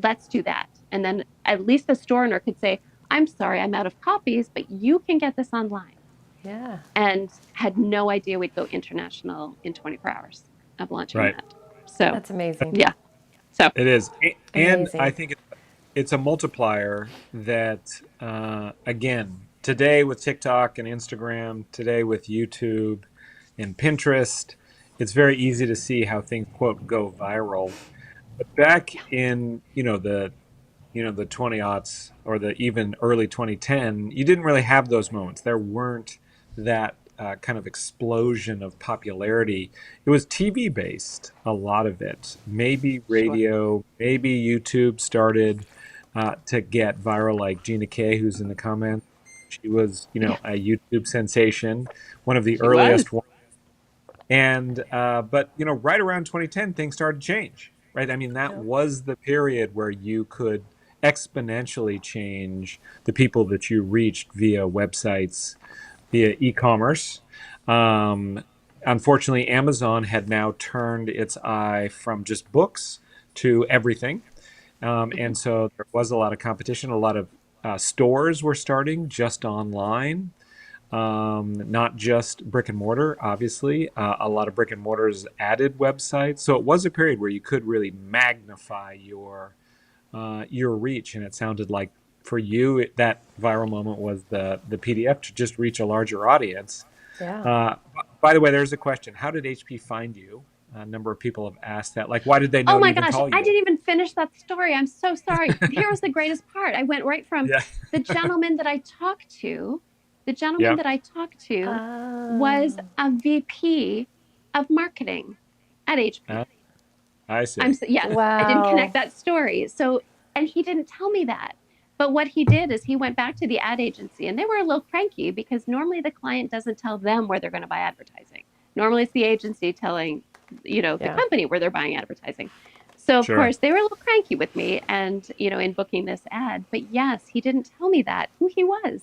let's do that. And then at least the store owner could say, I'm sorry, I'm out of copies, but you can get this online. Yeah. And had no idea we'd go international in 24 hours of launching Right. that. So That's amazing. yeah. So It is. And Amazing. I think it's a multiplier that, again, today with TikTok and Instagram, today with YouTube and Pinterest, it's very easy to see how things, quote, go viral. But back in, the 20-aughts or the even early 2010, you didn't really have those moments. There weren't that kind of explosion of popularity. It was TV based, a lot of it. Maybe radio, maybe YouTube started to get viral, like Gina Kay, who's in the comments. She was, a YouTube sensation, one of the earliest ones. And, but, right around 2010, things started to change, right? I mean, that was the period where you could exponentially change the people that you reached via websites, via e-commerce. Unfortunately, Amazon had now turned its eye from just books to everything. And so there was a lot of competition. A lot of stores were starting just online, not just brick and mortar, obviously. A lot of brick and mortars added websites. So it was a period where you could really magnify your reach. And it sounded like for you, that viral moment was the PDF to just reach a larger audience. Yeah. By the way, there's a question. How did HP find you? A number of people have asked that. Like, why did they know oh to my even gosh, call you? I didn't even finish that story. I'm so sorry. Here was the greatest part. I went right from the gentleman that I talked to. The gentleman that I talked to was a VP of marketing at HP. I see. Wow. I didn't connect that story. So, and he didn't tell me that. But what he did is he went back to the ad agency and they were a little cranky because normally the client doesn't tell them where they're going to buy advertising. Normally it's the agency telling, the company where they're buying advertising. So of course they were a little cranky with me and, in booking this ad, but yes, he didn't tell me who he was.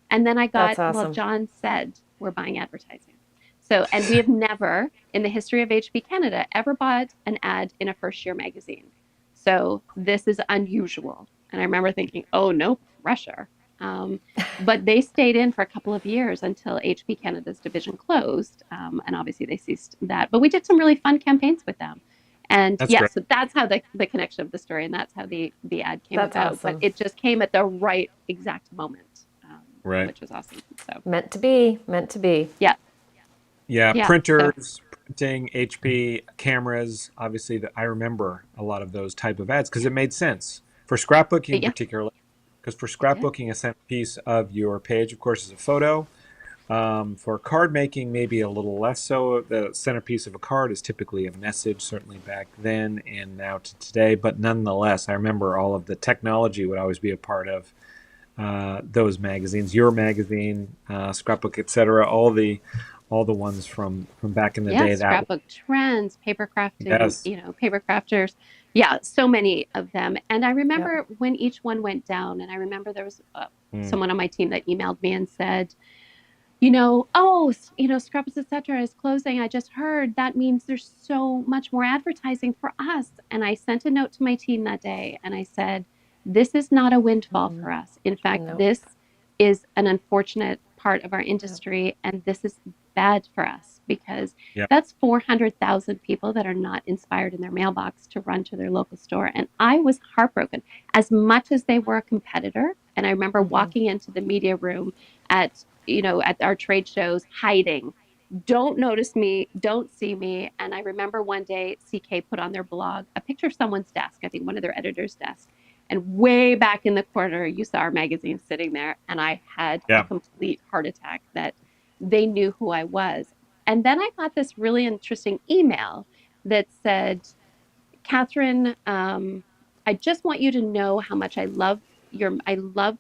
And then I got, well, John said we're buying advertising. So, and we have never in the history of HP Canada ever bought an ad in a first year magazine. So this is unusual. And I remember thinking, oh, no pressure. But they stayed in for a couple of years until HP Canada's division closed. And obviously they ceased that. But we did some really fun campaigns with them. And great. So that's how the connection of the story and that's how the ad came That's about. awesome. But it just came at the right exact moment, which was awesome. So Meant to be. Yeah, printers, printing, HP, cameras. Obviously, I remember a lot of those type of ads because it made sense. For scrapbooking particularly, because for scrapbooking, a centerpiece of your page, of course, is a photo. For card making, maybe a little less so. The centerpiece of a card is typically a message, certainly back then and now to today. But nonetheless, I remember all of the technology would always be a part of those magazines. Your magazine, Scrapbook, etc. All the ones from back in the day. Scrapbook Trends, paper crafting, paper crafters. Yeah, so many of them. And I remember when each one went down, and I remember there was someone on my team that emailed me and said, Scrapbooks, etc. is closing. I just heard that means there's so much more advertising for us. And I sent a note to my team that day and I said, this is not a windfall for us. In fact, this is an unfortunate part of our industry and this is bad for us because that's 400,000 people that are not inspired in their mailbox to run to their local store. And I was heartbroken as much as they were a competitor. And I remember walking into the media room at our trade shows, hiding, don't notice me, don't see me. And I remember one day CK put on their blog a picture of someone's desk, I think one of their editors' desks. And way back in the corner, you saw our magazine sitting there, and I had a Yeah. complete heart attack that they knew who I was. And then I got this really interesting email that said, Catherine, I just want you to know how much I love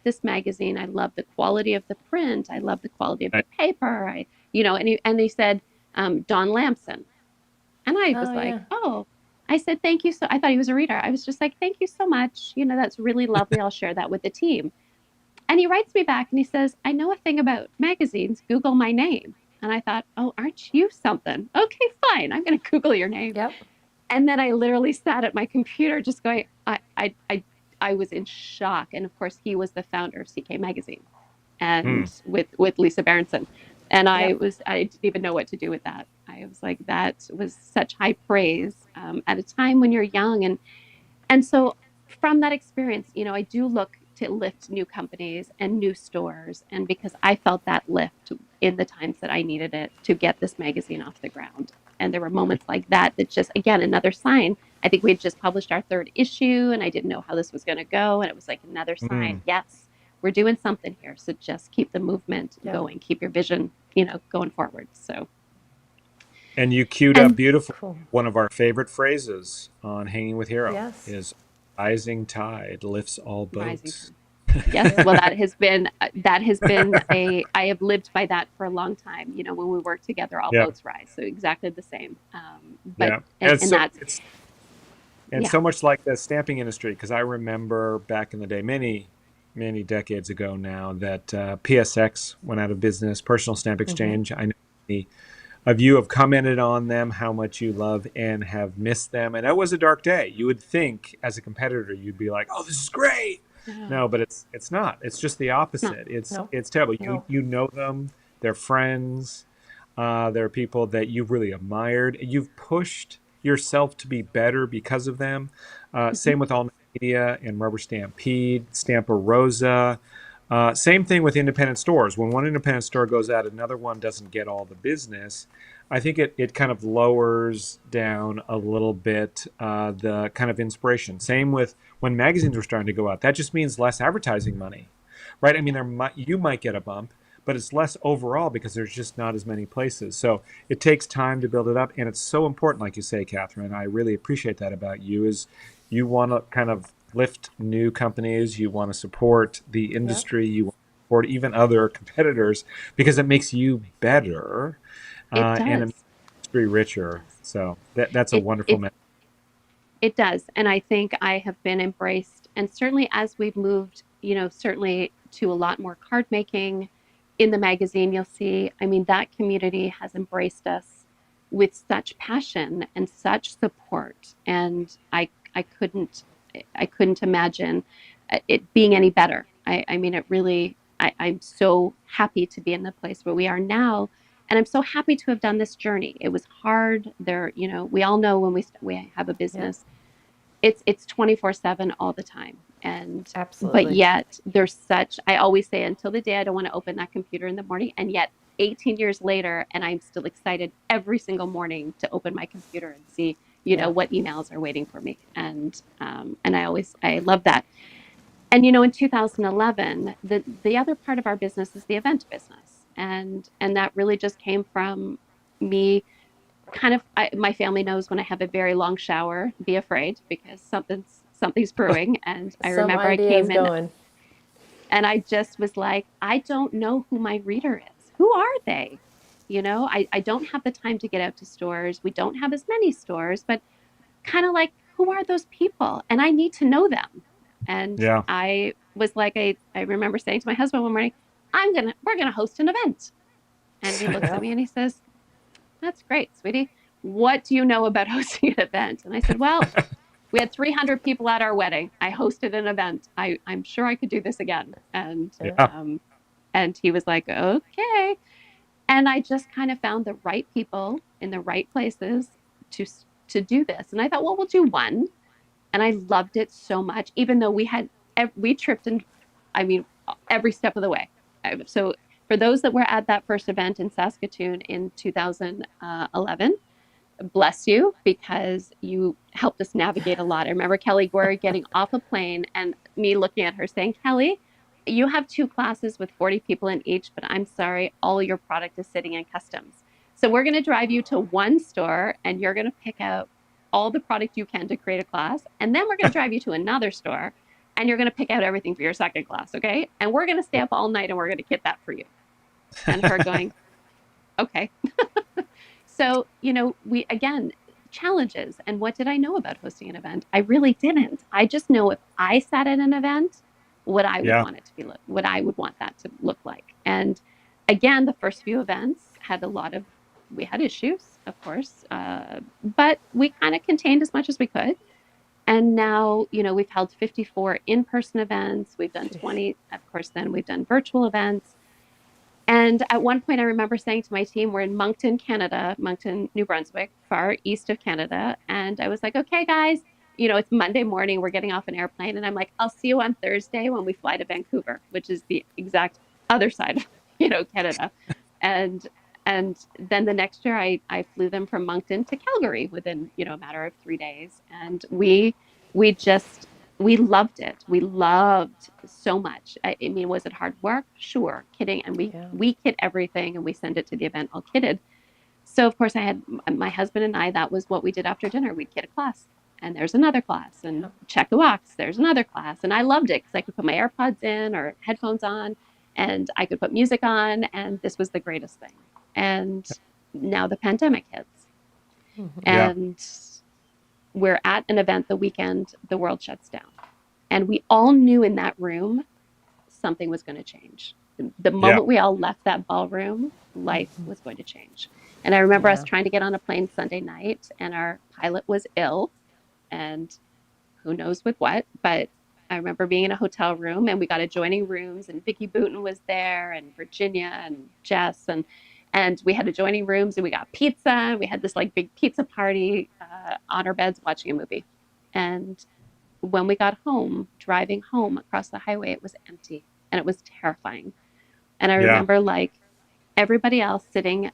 this magazine. I love the quality of the print. I love the quality of the Right. paper. And they said, Don Lamson. And I was Oh, like, yeah. oh, I said, thank you. So I thought he was a reader. I was just like, thank you so much. That's really lovely. I'll share that with the team. And he writes me back and he says, I know a thing about magazines. Google my name. And I thought, oh, aren't you something? Okay, fine. I'm going to Google your name. Yep. And then I literally sat at my computer just going, I was in shock. And of course, he was the founder of CK Magazine and with Lisa Berenson. And I didn't even know what to do with that. I was like, that was such high praise at a time when you're young. And so from that experience, I do look to lift new companies and new stores. And because I felt that lift in the times that I needed it to get this magazine off the ground. And there were moments like that just, again, another sign. I think we had just published our 3rd issue and I didn't know how this was going to go. And it was like another sign. Yes, we're doing something here. So just keep the movement going, keep your vision, going forward. So. And you queued up beautiful. Cool. One of our favorite phrases on Hanging with Hero Yes. is rising tide lifts all boats. Yes, well, that has been I have lived by that for a long time. When we work together, all boats rise. So exactly the same. So much like the stamping industry, because I remember back in the day, many, many decades ago now, that PSX went out of business, Personal Stamp Exchange. I know many of you have commented on them, how much you love and have missed them. And that was a dark day. You would think as a competitor, you'd be like, oh, this is great. No, but it's not. It's just the opposite. It's terrible. You know them. They're friends. They're people that you've really admired. You've pushed yourself to be better because of them. Same with All Media and Rubber Stampede, Stamper Rosa. Same thing with independent stores. When one independent store goes out, another one doesn't get all the business. I think it kind of lowers down a little bit the kind of inspiration. Same with when magazines were starting to go out. That just means less advertising money, right? I mean, you might get a bump, but it's less overall because there's just not as many places. So it takes time to build it up, and it's so important, like you say, Catherine. I really appreciate that about you, is you want to kind of lift new companies, you want to support the industry, you want to support even other competitors because it makes you better and it makes the industry richer. So that's a wonderful message. It does. And I think I have been embraced. And certainly as we've moved, certainly to a lot more card making in the magazine, you'll see, that community has embraced us with such passion and such support. And I couldn't imagine it being any better. It really, I'm so happy to be in the place where we are now. And I'm so happy to have done this journey. It was hard. We all know when we have a business, it's 24/7 all the time. And absolutely. But yet there's I always say, until the day I don't want to open that computer in the morning. And yet 18 years later, and I'm still excited every single morning to open my computer and see, what emails are waiting for me. And I love that. And, in 2011, the other part of our business is the event business. And that really just came from me my family knows when I have a very long shower, be afraid because something's brewing. And I remember I came in and I just was like, I don't know who my reader is. Who are they? I don't have the time to get out to stores. We don't have as many stores, but kind of like, who are those people? And I need to know them. And I was like, I remember saying to my husband one morning, we're going to host an event. And he looks at me and he says, that's great, sweetie. What do you know about hosting an event? And I said, well, we had 300 people at our wedding. I hosted an event. I'm sure I could do this again. And he was like, okay. And I just kind of found the right people in the right places to do this. And I thought, well, we'll do one. And I loved it so much, even though we tripped in, every step of the way. So for those that were at that first event in Saskatoon in 2011, bless you, because you helped us navigate a lot. I remember Kelly Gore getting off a plane and me looking at her saying, Kelly, you have 2 classes with 40 people in each, but I'm sorry, all your product is sitting in customs. So we're going to drive you to one store and you're going to pick out all the product you can to create a class. And then we're going to drive you to another store and you're going to pick out everything for your second class. Okay. And we're going to stay up all night and we're going to kit that for you. And her going, okay. So, we, again, challenges. And what did I know about hosting an event? I really didn't. I just know if I sat at an event, what I would want it to be, what I would want that to look like. And again, the first few events had we had issues, of course, but we kind of contained as much as we could. And now, we've held 54 in-person events. We've done 20, of course, then we've done virtual events. And at one point, I remember saying to my team, we're in Moncton, Canada, Moncton, New Brunswick, far east of Canada. And I was like, okay, guys, it's Monday morning. We're getting off an airplane. And I'm like, I'll see you on Thursday when we fly to Vancouver, which is the exact other side of, Canada. And then the next year, I flew them from Moncton to Calgary within, a matter of 3 days. And we loved it. We loved so much. I mean, was it hard work? Sure. Kidding. And we kit everything and we send it to the event all kitted. So of course I had my husband and I, that was what we did after dinner. We'd kit a class and there's another class and check the box. There's another class. And I loved it because I could put my AirPods in or headphones on and I could put music on. And this was the greatest thing. And now the pandemic hits. Mm-hmm. And we're at an event the weekend the world shuts down. And we all knew in that room something was going to change. The moment we all left that ballroom, life was going to change. And I remember us trying to get on a plane Sunday night and our pilot was ill and who knows with what, but I remember being in a hotel room and we got adjoining rooms and Vicki Booten was there and Virginia and Jess and we had adjoining rooms and we got pizza and we had this like big pizza party on our beds watching a movie. And when we got home, driving home across the highway, it was empty and it was terrifying. And I remember like everybody else sitting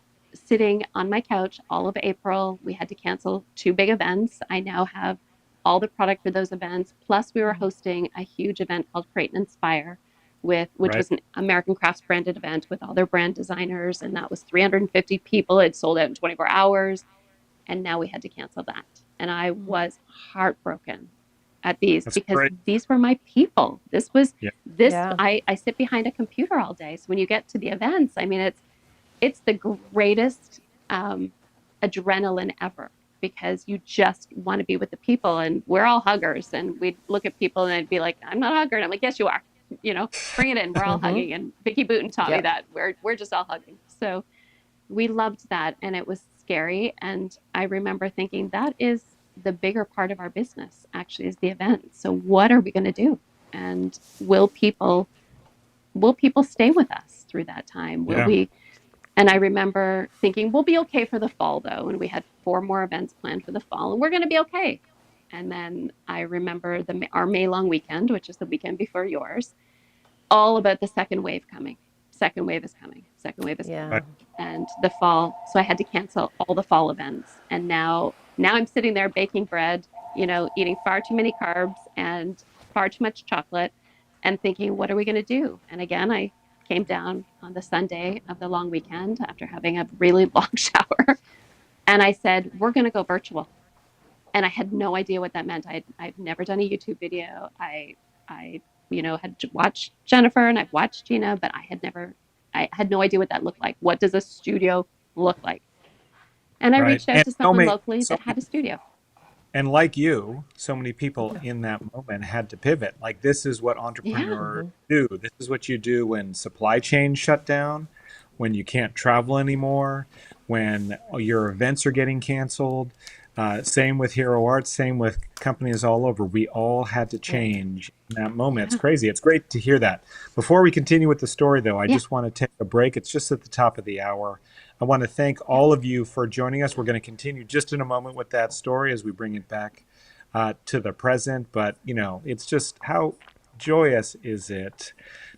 on my couch all of April. We had to cancel 2 big events. I now have all the product for those events. Plus we were hosting a huge event called Create and Inspire which was an American Crafts branded event with all their brand designers. And that was 350 people. It sold out in 24 hours. And now we had to cancel that. And I was heartbroken at these because these were my people. This was I sit behind a computer all day. So when you get to the events, I mean, it's the greatest adrenaline ever because you just want to be with the people and we're all huggers and we'd look at people and I'd be like, I'm not a hugger. And I'm like, yes, you are, bring it in. We're all hugging. And Vicki Booten taught me that we're just all hugging. So we loved that. And it was scary. And I remember thinking that is the bigger part of our business actually is the event. So what are we going to do? And will people stay with us through that time? Will we? And I remember thinking, we'll be okay for the fall though. And we had 4 more events planned for the fall and we're going to be okay. And then I remember our May long weekend, which is the weekend before yours, all about the second wave coming. Second wave is coming. Second wave is coming. And the fall. So I had to cancel all the fall events. And now I'm sitting there baking bread, eating far too many carbs and far too much chocolate and thinking, what are we going to do? And again, I came down on the Sunday of the long weekend after having a really long shower. And I said, we're going to go virtual. And I had no idea what that meant. I've never done a YouTube video. I had watched Jennifer and I've watched Gina, but I had no idea what that looked like. What does a studio look like? And I reached out to someone locally that had a studio. And like you, so many people in that moment had to pivot. Like this is what entrepreneurs do. This is what you do when supply chains shut down, when you can't travel anymore, when your events are getting canceled. Same with Hero Arts, same with companies all over. We all had to change in that moment. It's crazy. It's great to hear that. Before we continue with the story, though, I just want to take a break. It's just at the top of the hour. I want to thank all of you for joining us. We're going to continue just in a moment with that story as we bring it back to the present. But, it's just how joyous is it?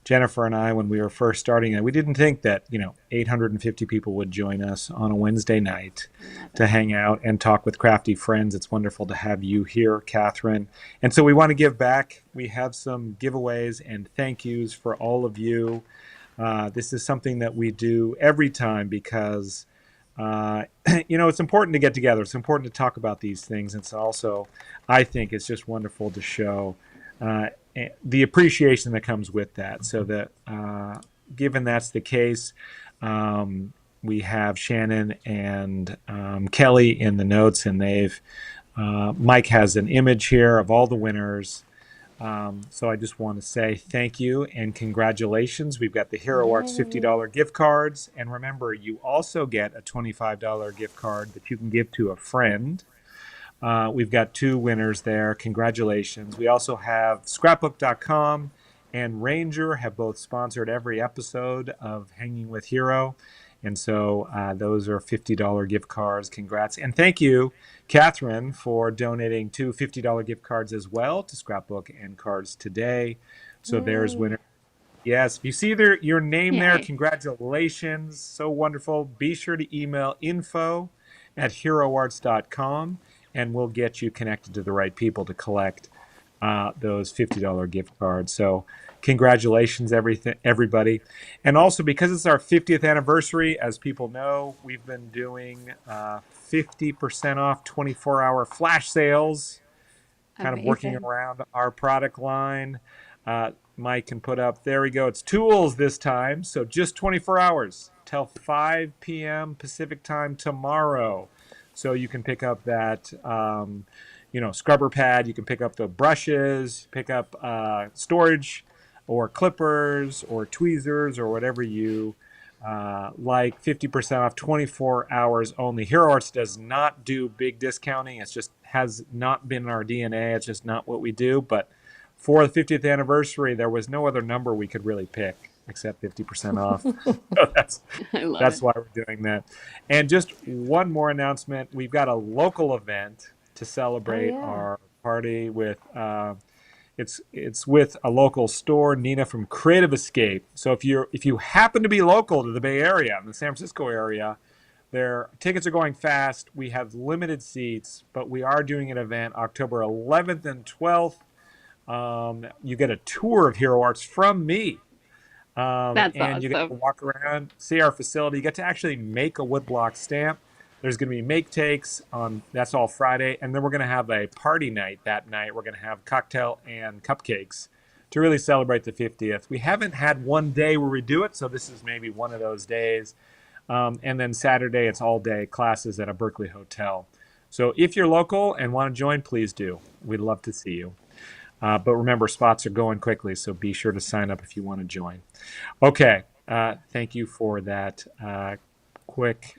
Jennifer and I, when we were first starting it, we didn't think that, 850 people would join us on a Wednesday night to hang out and talk with crafty friends. It's wonderful to have you here, Catherine. And so we want to give back. We have some giveaways and thank yous for all of you. This is something that we do every time because, it's important to get together. It's important to talk about these things. It's also, I think, it's just wonderful to show the appreciation that comes with that. So that given that's the case, we have Shannon and Kelly in the notes, and Mike has an image here of all the winners. So I just want to say thank you and congratulations. We've got the Hero Arts $50 gift cards. And remember, you also get a $25 gift card that you can give to a friend. We've got 2 winners there. Congratulations. We also have Scrapbook.com and Ranger have both sponsored every episode of Hanging with Hero. And so those are $50 gift cards. Congrats. And thank you, Catherine, for donating 2 $50 gift cards as well to Scrapbook and Cards Today. So there's winner. Yes, if you see your name there, congratulations. So wonderful. Be sure to email info@heroarts.com. and we'll get you connected to the right people to collect those $50 gift cards. So congratulations, everybody. And also, because it's our 50th anniversary, as people know, we've been doing 50% off 24-hour flash sales, kind of working around our product line. Mike can put up, there we go, it's tools this time. So just 24 hours till 5 p.m. Pacific time tomorrow. So you can pick up that, scrubber pad. You can pick up the brushes, pick up storage or clippers or tweezers or whatever you like. 50% off, 24 hours only. Hero Arts does not do big discounting. It just has not been in our DNA. It's just not what we do. But for the 50th anniversary, there was no other number we could really pick except 50% off. So that's why we're doing that. And just one more announcement. We've got a local event to celebrate our party with, it's with a local store, Nina from Creative Escape. So if you happen to be local to the Bay Area, in the San Francisco area, their tickets are going fast. We have limited seats, but we are doing an event October 11th and 12th. You get a tour of Hero Arts from me. That's and awesome. You get to walk around, see our facility. You get to actually make a woodblock stamp. There's going to be make takes on, that's all Friday. And then we're going to have a party night that night. We're going to have cocktail and cupcakes to really celebrate the 50th. We haven't had one day where we do it, so this is maybe one of those days. And then Saturday, it's all day classes at a Berkeley hotel. So if you're local and want to join, please do. We'd love to see you. But remember, spots are going quickly, so be sure to sign up if you want to join. Okay, thank you for that quick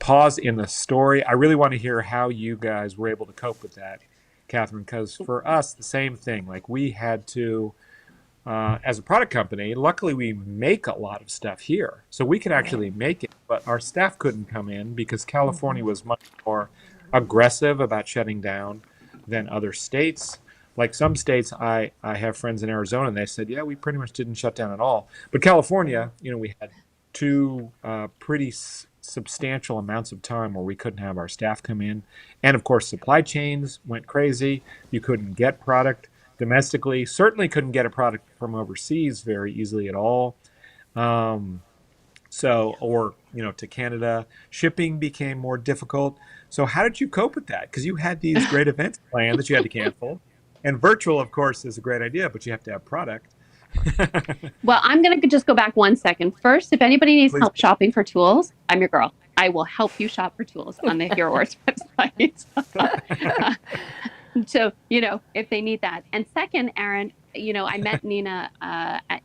pause in the story. I really want to hear how you guys were able to cope with that, Catherine, because for us, the same thing. Like we had to, as a product company, luckily we make a lot of stuff here. So we could actually make it, but our staff couldn't come in because California was much more aggressive about shutting down than other states. Like some states, I have friends in Arizona, and they said, yeah, we pretty much didn't shut down at all. But California, we had 2 pretty substantial amounts of time where we couldn't have our staff come in. And of course, supply chains went crazy. You couldn't get product domestically, certainly couldn't get a product from overseas very easily at all. To Canada, shipping became more difficult. So how did you cope with that? Because you had these great events planned that you had to cancel. And virtual, of course, is a great idea, but you have to have product. Well, I'm going to just go back 1 second. First, if anybody needs help shopping for tools, I'm your girl. I will help you shop for tools on the Hero Arts website. So, if they need that. And second, Aaron, I met Nina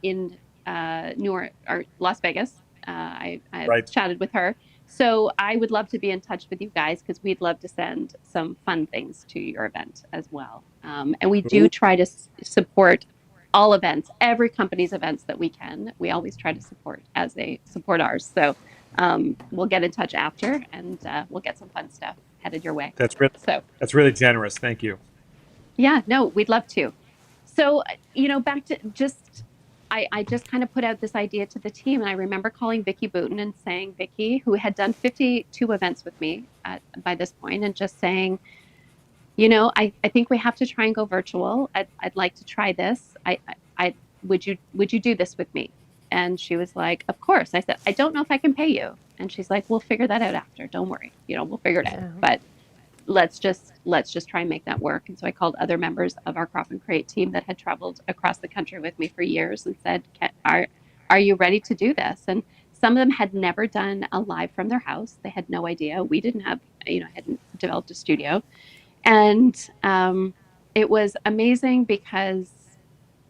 in Newark or Las Vegas. I chatted with her. So I would love to be in touch with you guys because we'd love to send some fun things to your event as well. And we do try to support all events, every company's events that we can. We always try to support as they support ours. So we'll get in touch after and we'll get some fun stuff headed your way. That's really generous. Thank you. Yeah, no, we'd love to. So, back to I just kind of put out this idea to the team. And I remember calling Vicki Booten and saying, Vicki, who had done 52 events with me by this point, and just saying, I think we have to try and go virtual. I'd like to try this. I would you do this with me? And she was like, of course. I said, I don't know if I can pay you. And she's like, we'll figure that out after. Don't worry. We'll figure it out. But let's just try and make that work. And so I called other members of our Crop and Create team that had traveled across the country with me for years and said, are you ready to do this? And some of them had never done a live from their house. They had no idea. We didn't have, hadn't developed a studio. And it was amazing because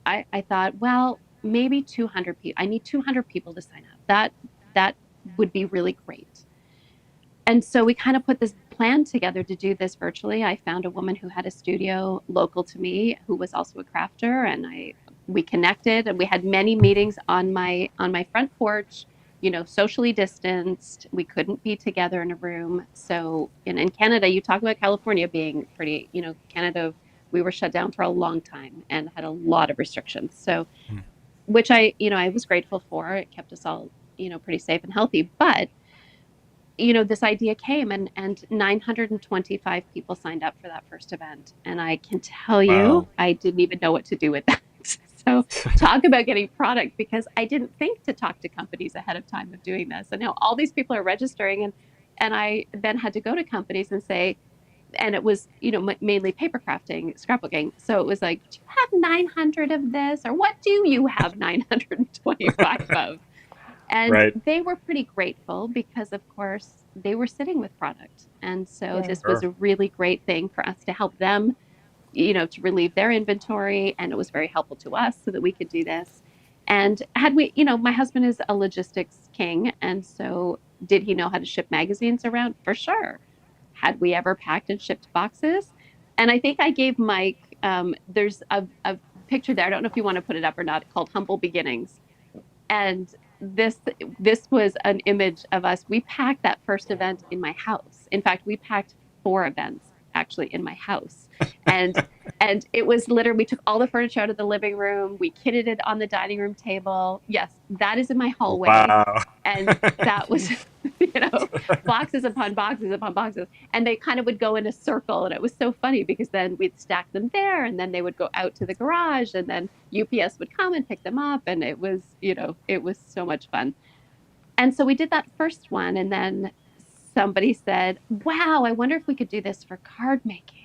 I thought, well, maybe 200 people. I need 200 people to sign up. That would be really great. And so we kind of put this plan together to do this virtually. I found a woman who had a studio local to me who was also a crafter, and we connected, and we had many meetings on my front porch, socially distanced. We couldn't be together in a room. So in Canada, you talk about California being pretty, Canada, we were shut down for a long time and had a lot of restrictions. So, which I was grateful for. It kept us all, pretty safe and healthy. But this idea came, and 925 people signed up for that first event. And I can tell you, I didn't even know what to do with that. So talk about getting product, because I didn't think to talk to companies ahead of time of doing this. And now all these people are registering, and I then had to go to companies and say, and it was, mainly paper crafting, scrapbooking. So it was like, do you have 900 of this? Or what do you have 925 of? And they were pretty grateful because, of course, they were sitting with product. And so this was a really great thing for us to help them, to relieve their inventory. And it was very helpful to us so that we could do this. And had we, my husband is a logistics king. And so did he know how to ship magazines around? For sure. Had we ever packed and shipped boxes? And I think I gave Mike, there's a picture there. I don't know if you want to put it up or not, called Humble Beginnings. And this was an image of us. We packed that first event in my house. In fact, we packed 4 events actually in my house. And it was literally, we took all the furniture out of the living room. We kitted it on the dining room table. Yes, that is in my hallway. Wow. And that was, boxes upon boxes upon boxes. And they kind of would go in a circle. And it was so funny because then we'd stack them there, and then they would go out to the garage, and then UPS would come and pick them up. And it was, it was so much fun. And so we did that first one. And then somebody said, wow, I wonder if we could do this for card making.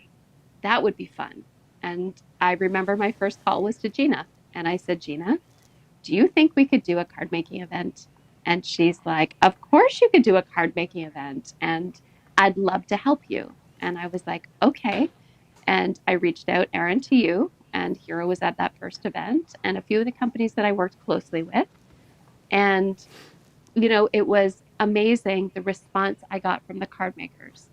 That would be fun. And I remember my first call was to Gina. And I said, Gina, do you think we could do a card making event? And she's like, of course you could do a card making event, and I'd love to help you. And I was like, okay. And I reached out, Erin, to you, and Hero was at that first event, and a few of the companies that I worked closely with. And, it was amazing the response I got from the card makers,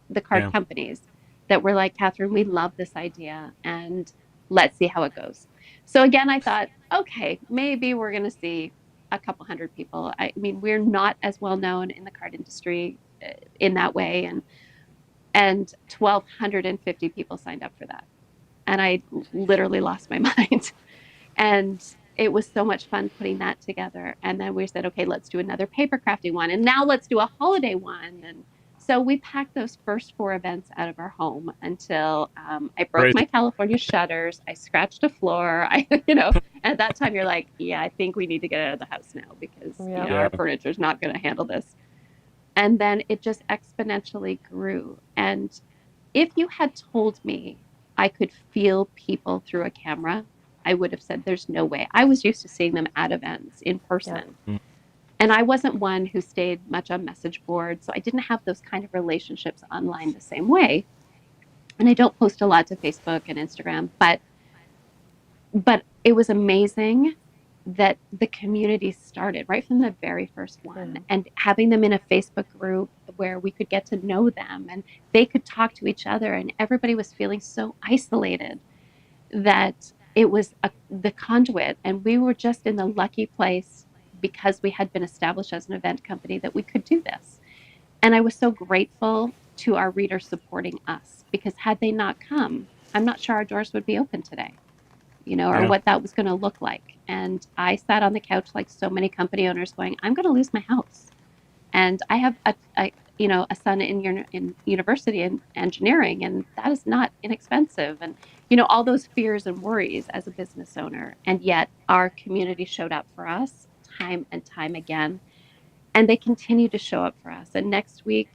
the card companies that were like, Catherine, we love this idea, and let's see how it goes. So again, I thought, okay, maybe we're going to see a couple hundred people. I mean, we're not as well known in the card industry in that way. And 1,250 people signed up for that. And I literally lost my mind. And it was so much fun putting that together. And then we said, okay, let's do another paper crafting one. And now let's do a holiday one. And so we packed those first 4 events out of our home until I broke my California shutters. I scratched a floor. At that time you're like, yeah, I think we need to get out of the house now because our furniture is not going to handle this. And then it just exponentially grew. And if you had told me I could feel people through a camera, I would have said, there's no way. I was used to seeing them at events in person. Yeah. And I wasn't one who stayed much on message boards. So I didn't have those kind of relationships online the same way. And I don't post a lot to Facebook and Instagram, but it was amazing that the community started right from the very first one, and having them in a Facebook group where we could get to know them and they could talk to each other, and everybody was feeling so isolated that it was the conduit. And we were just in the lucky place because we had been established as an event company that we could do this. And I was so grateful to our readers supporting us, because had they not come, I'm not sure our doors would be open today. or Yeah. what that was going to look like. And I sat on the couch like so many company owners going, I'm going to lose my house. And I have a son in university in engineering, and that is not inexpensive. And, all those fears and worries as a business owner. And yet our community showed up for us time and time again. And they continue to show up for us. And next week,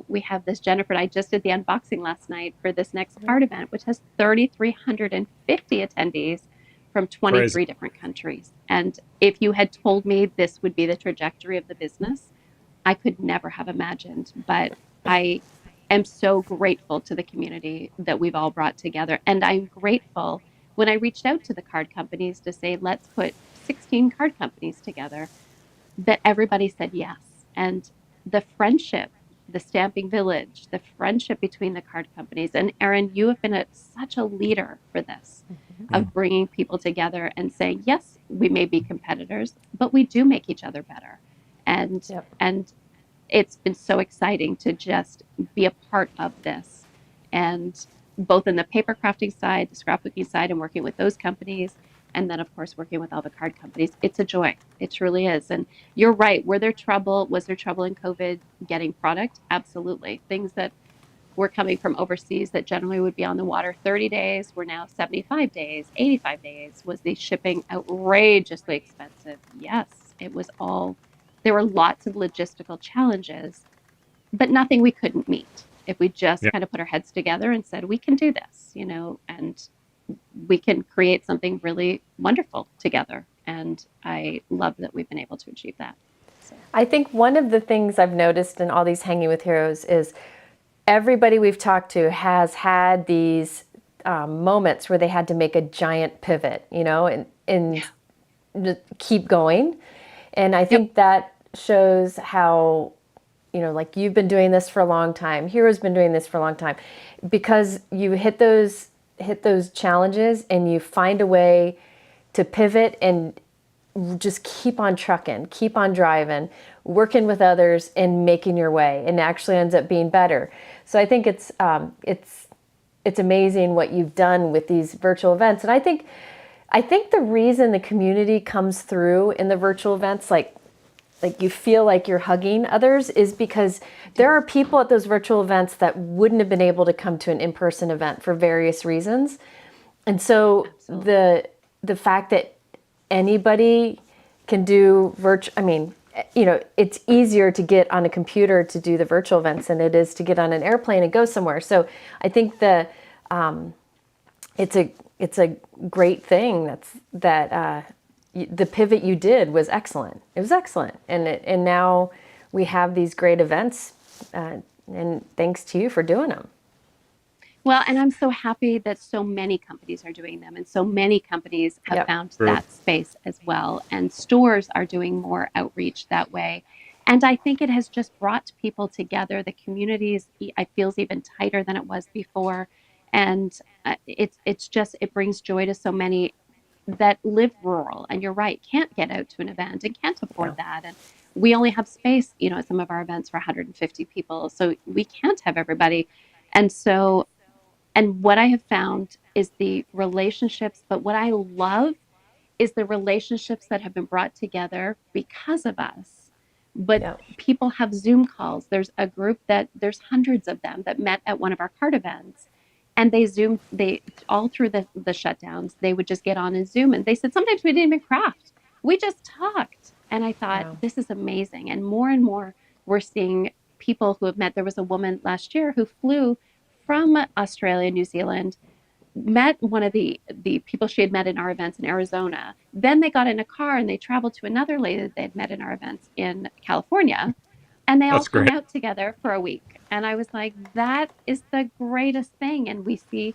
we have this Jennifer, and I just did the unboxing last night for this next card event, which has 3,350 attendees from Crazy. 23 different countries. And if you had told me this would be the trajectory of the business, I could never have imagined. But I am so grateful to the community that we've all brought together. And I'm grateful when I reached out to the card companies to say, let's put 16 card companies together, that everybody said yes. And the friendship, the Stamping Village, the friendship between the card companies. And Erin, you have been such a leader for this, of bringing people together and saying, yes, we may be competitors, but we do make each other better. And and it's been so exciting to just be a part of this. And both in the paper crafting side, the scrapbooking side, and working with those companies, and then of course working with all the card companies, it's a joy. It truly is. And you're right. Was there trouble in COVID getting product? Absolutely. Things that were coming from overseas that generally would be on the water 30 days were now 75 days, 85 days. Was the shipping outrageously expensive? Yes, it was all, there were lots of logistical challenges, but nothing we couldn't meet if we just Yeah. kind of put our heads together and said, we can do this, and we can create something really wonderful together. And I love that we've been able to achieve that. So. I think one of the things I've noticed in all these Hanging with Heroes is everybody we've talked to has had these moments where they had to make a giant pivot, and keep going. And I think that shows how, like you've been doing this for a long time, Hero's been doing this for a long time, because you hit those challenges and you find a way to pivot and just keep on trucking, keep on driving, working with others and making your way, and it actually ends up being better. So I think it's amazing what you've done with these virtual events. And I think the reason the community comes through in the virtual events, like you feel like you're hugging others, is because there are people at those virtual events that wouldn't have been able to come to an in-person event for various reasons. And so the fact that anybody can do it's easier to get on a computer to do the virtual events than it is to get on an airplane and go somewhere. So I think it's a great thing that the pivot you did was excellent. It was excellent, and now we have these great events, and thanks to you for doing them. Well, and I'm so happy that so many companies are doing them, and so many companies have found that space as well. And stores are doing more outreach that way. And I think it has just brought people together. The communities, I feel, is even tighter than it was before. And it brings joy to so many that live rural. And you're right, can't get out to an event and can't afford that. And we only have space, at some of our events for 150 people. So we can't have everybody. And what I have found is the relationships, but what I love is the relationships that have been brought together because of us. But people have Zoom calls. There's a group there's hundreds of them that met at one of our card events. And they all through the shutdowns, they would just get on and Zoom. And they said, sometimes we didn't even craft. We just talked. And I thought, this is amazing. And more, we're seeing people who have met. There was a woman last year who flew from Australia, New Zealand, met one of the people she had met in our events in Arizona. Then they got in a car and they traveled to another lady that they'd met in our events in California. And they all hung out together for a week. And I was like, that is the greatest thing. And we see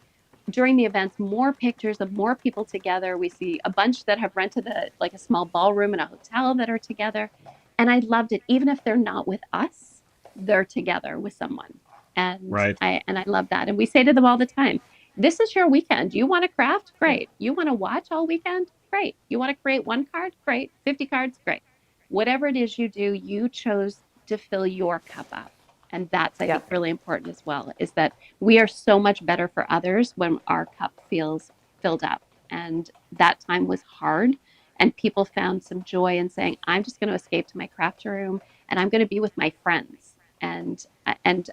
during the events more pictures of more people together. We see a bunch that have rented a small ballroom in a hotel that are together. And I loved it. Even if they're not with us, they're together with someone. And I love that. And we say to them all the time, this is your weekend. You want to craft? Great. You want to watch all weekend? Great. You want to create one card? Great. 50 cards? Great. Whatever it is you do, you chose to fill your cup up. And that's, I think, really important as well, is that we are so much better for others when our cup feels filled up. And that time was hard. And people found some joy in saying, I'm just going to escape to my craft room and I'm going to be with my friends. And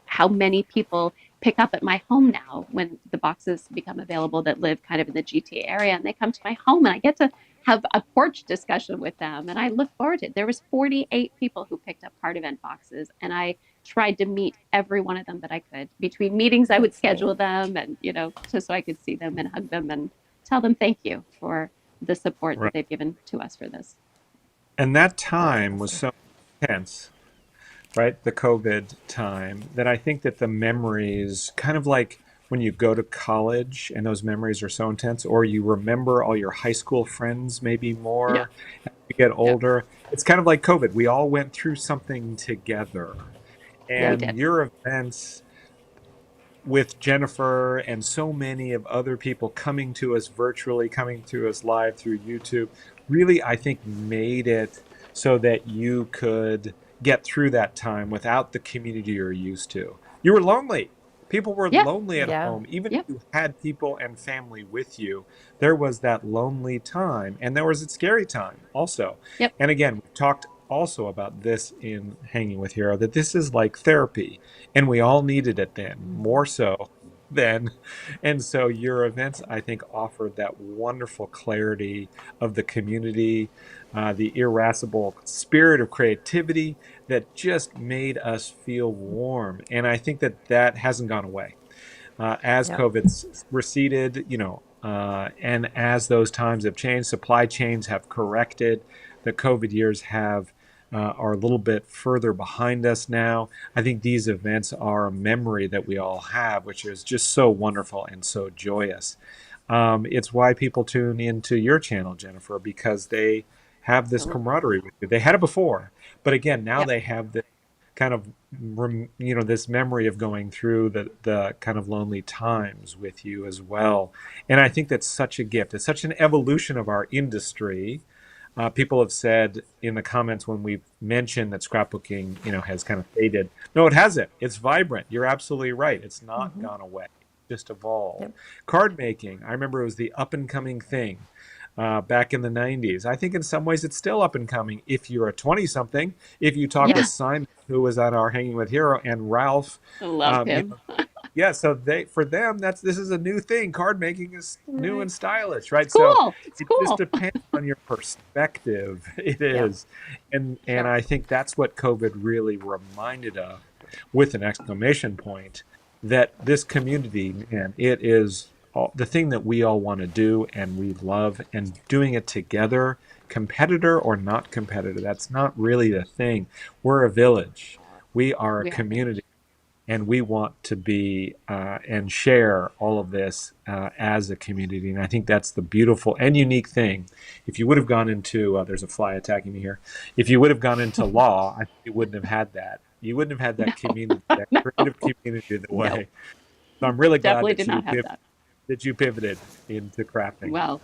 how many people pick up at my home now when the boxes become available that live kind of in the GTA area, and they come to my home and I get to have a porch discussion with them. And I look forward to it. There was 48 people who picked up card event boxes, and I tried to meet every one of them that I could. Between meetings, I would schedule them, and just so I could see them and hug them and tell them thank you for the support that they've given to us for this. And that time was so intense, right? The COVID time, that I think that the memories, kind of like when you go to college and those memories are so intense, or you remember all your high school friends maybe more as you get older. It's kind of like COVID. We all went through something together. And your events with Jennifer and so many of other people coming to us virtually, coming to us live through YouTube, really, I think, made it so that you could get through that time without the community you're used to. You were lonely. People were lonely at home. Even if you had people and family with you, there was that lonely time. And there was a scary time also. And again, we talked also about this in Hanging with Hero, that this is like therapy. And we all needed it then, more so then. And so your events, I think, offered that wonderful clarity of the community, the irascible spirit of creativity that just made us feel warm. And I think that that hasn't gone away. As COVID's receded, and as those times have changed, supply chains have corrected, the COVID years are a little bit further behind us now. I think these events are a memory that we all have, which is just so wonderful and so joyous. It's why people tune into your channel, Jennifer, because they have this camaraderie with you. They had it before, but again, now they have the kind of, this memory of going through the kind of lonely times with you as well. And I think that's such a gift. It's such an evolution of our industry. People have said in the comments when we mentioned that scrapbooking, has kind of faded. No, it hasn't. It's vibrant. You're absolutely right. It's not gone away. Just evolved. Card making, I remember it was the up and coming thing back in the 90s. I think in some ways it's still up and coming. If you're a 20-something, if you talk with Simon, who was at our Hanging with Hero, and Ralph. I love him. So for them, this is a new thing. Card making is new and stylish, right? It's cool. So it just depends on your perspective. It is. And I think that's what COVID really reminded of, with an exclamation point, that this community, man, it is the thing that we all want to do and we love, and doing it together, competitor or not competitor, that's not really the thing. We're a village. We are a community. And we want to be and share all of this as a community. And I think that's the beautiful and unique thing. If you would have gone into, there's a fly attacking me here. If you would have gone into law, I think you wouldn't have had that. You wouldn't have had that community, that creative community that way. So I'm really glad that you pivoted into crafting. Well,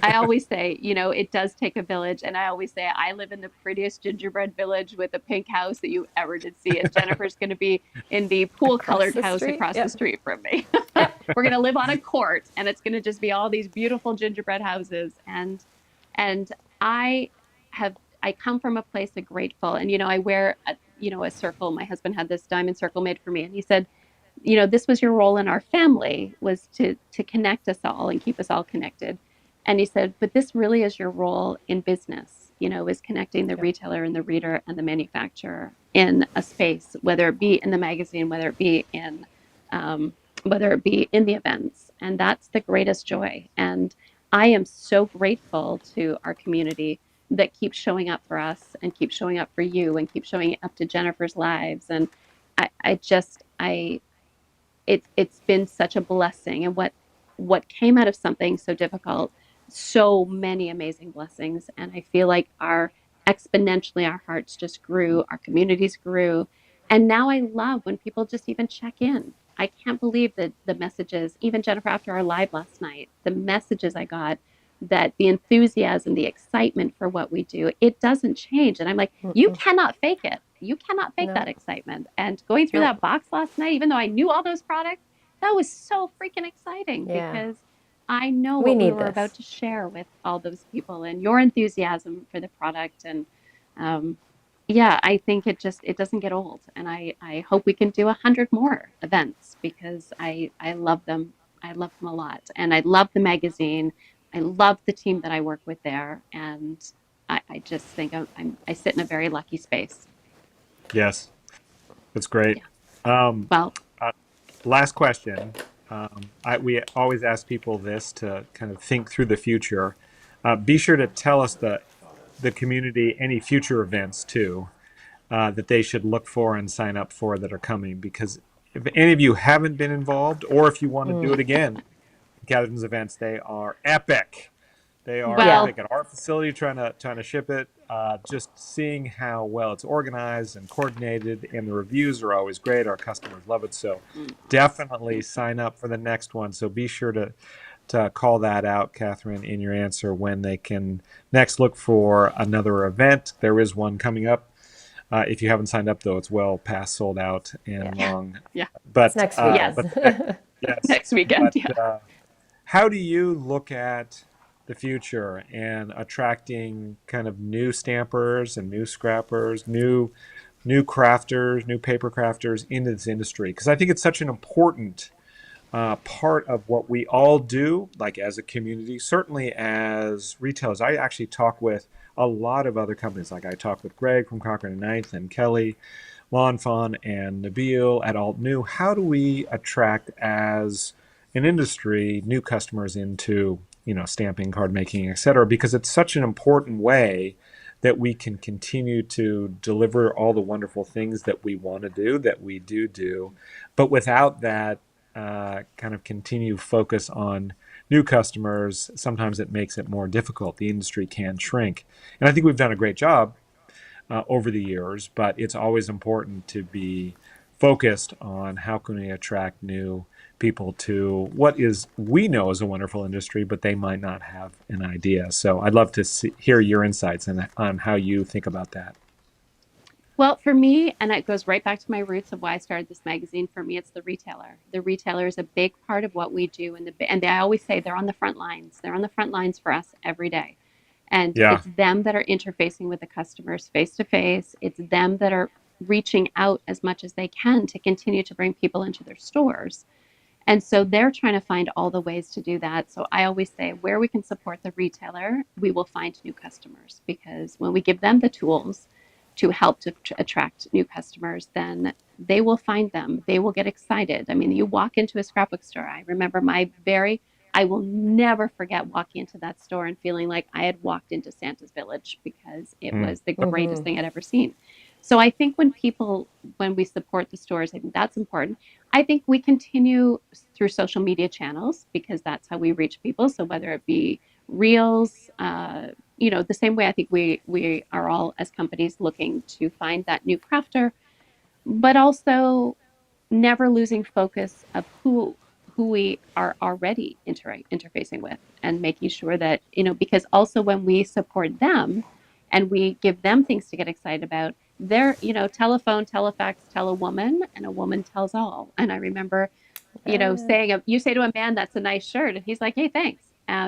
I always say, it does take a village. And I always say, I live in the prettiest gingerbread village with a pink house that you ever did see. And Jennifer's going to be in the pool-colored house across the street from me. We're going to live on a court, and it's going to just be all these beautiful gingerbread houses. And I come from a place of grateful. And, I wear, a circle. My husband had this diamond circle made for me. And he said, this was your role in our family, was to connect us all and keep us all connected. And he said, but this really is your role in business, is connecting the retailer and the reader and the manufacturer in a space, whether it be in the magazine, whether it be in the events. And that's the greatest joy. And I am so grateful to our community that keeps showing up for us and keeps showing up for you and keeps showing up to Jennifer's lives. And it's been such a blessing. And what came out of something so difficult, so many amazing blessings. And I feel like our hearts just grew, our communities grew. And now I love when people just even check in. I can't believe that the messages, even Jennifer, after our live last night, the messages I got, that the enthusiasm, the excitement for what we do, it doesn't change. And I'm like, you cannot fake it. You cannot fake that excitement. And going through that box last night, even though I knew all those products, that was so freaking exciting because I know We what we need were this. about to share with all those people and your enthusiasm for the product. And yeah, I think it doesn't get old. And I hope we can do 100 more events because I love them. I love them a lot. And I love the magazine. I love the team that I work with there. And I just think I sit in a very lucky space. Yes, that's great. Yeah. Um, Well, uh, Last question. We always ask people this to kind of think through the future. Be sure to tell us the community any future events too that they should look for and sign up for that are coming. Because if any of you haven't been involved, or if you want to do it again, Catherine's events, they are epic. They are Yeah. epic at our facility, trying to ship it. Just seeing how well it's organized and coordinated, and the reviews are always great. Our customers love it, so definitely sign up for the next one. So be sure to call that out, Catherine, in your answer when they can next look for another event. There is one coming up. If you haven't signed up, though, it's well past sold out and Yeah. long. yeah, But It's next Yes. weekend. yes, next weekend. but Yeah. how do you look at the future and attracting kind of new stampers and new scrappers, new crafters, new paper crafters into this industry? Because I think it's such an important part of what we all do, like as a community, certainly as retailers. I actually talk with a lot of other companies. Like I talk with Greg from Cochrane and Ninth and Kelly, Lon Fawn, and Nabil at Alt New. How do we attract as an industry new customers into stamping, card making, et cetera? Because it's such an important way that we can continue to deliver all the wonderful things that we want to do, that we do, but without that kind of continue focus on new customers, sometimes it makes it more difficult. The industry can shrink. And I think we've done a great job over the years, but it's always important to be focused on how can we attract new people to what is we know is a wonderful industry, but they might not have an idea. So I'd love to hear your insights on how you think about that. Well, for me, and it goes right back to my roots of why I started this magazine. For me, it's the retailer. The retailer is a big part of what we do, and I always say they're on the front lines. They're on the front lines for us every day, and Yeah. it's them that are interfacing with the customers face to face. It's them that are reaching out as much as they can to continue to bring people into their stores. And so they're trying to find all the ways to do that. So I always say where we can support the retailer, we will find new customers, because when we give them the tools to help to attract new customers, then they will find them. They will get excited. I mean, you walk into a scrapbook store. I remember I will never forget walking into that store and feeling like I had walked into Santa's village because it was the greatest thing I'd ever seen. So I think when we support the stores, I think that's important. I think we continue through social media channels because that's how we reach people. So whether it be reels, the same way I think we are all as companies looking to find that new crafter, but also never losing focus of who we are already interfacing with, and making sure that because also when we support them and we give them things to get excited about, they're telephone, telefax, tell a woman, and a woman tells all. And I remember saying, you say to a man, that's a nice shirt. And he's like, hey, thanks.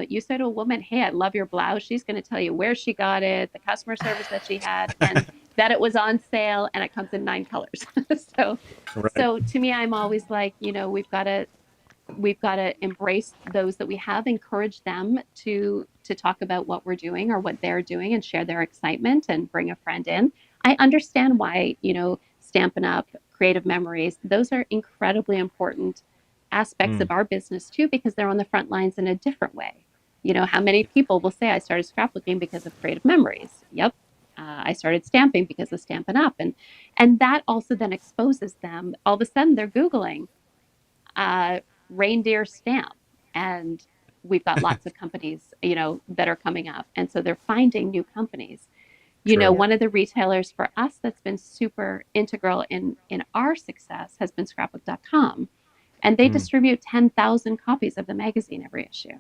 You say to a woman, hey, I love your blouse. She's going to tell you where she got it, the customer service that she had, and that it was on sale, and it comes in 9 colors. so, Right. so to me, I'm always like, we've got to embrace those that we have, encourage them to talk about what we're doing or what they're doing, and share their excitement and bring a friend in. I understand why, Stampin' Up, Creative Memories, those are incredibly important aspects of our business too, because they're on the front lines in a different way. How many people will say, I started scrapbooking because of Creative Memories? Yep. I started stamping because of Stampin' Up. And that also then exposes them. All of a sudden they're Googling reindeer stamp. And we've got lots of companies, that are coming up. And so they're finding new companies. True. One of the retailers for us that's been super integral in our success has been scrapbook.com. And they distribute 10,000 copies of the magazine every issue.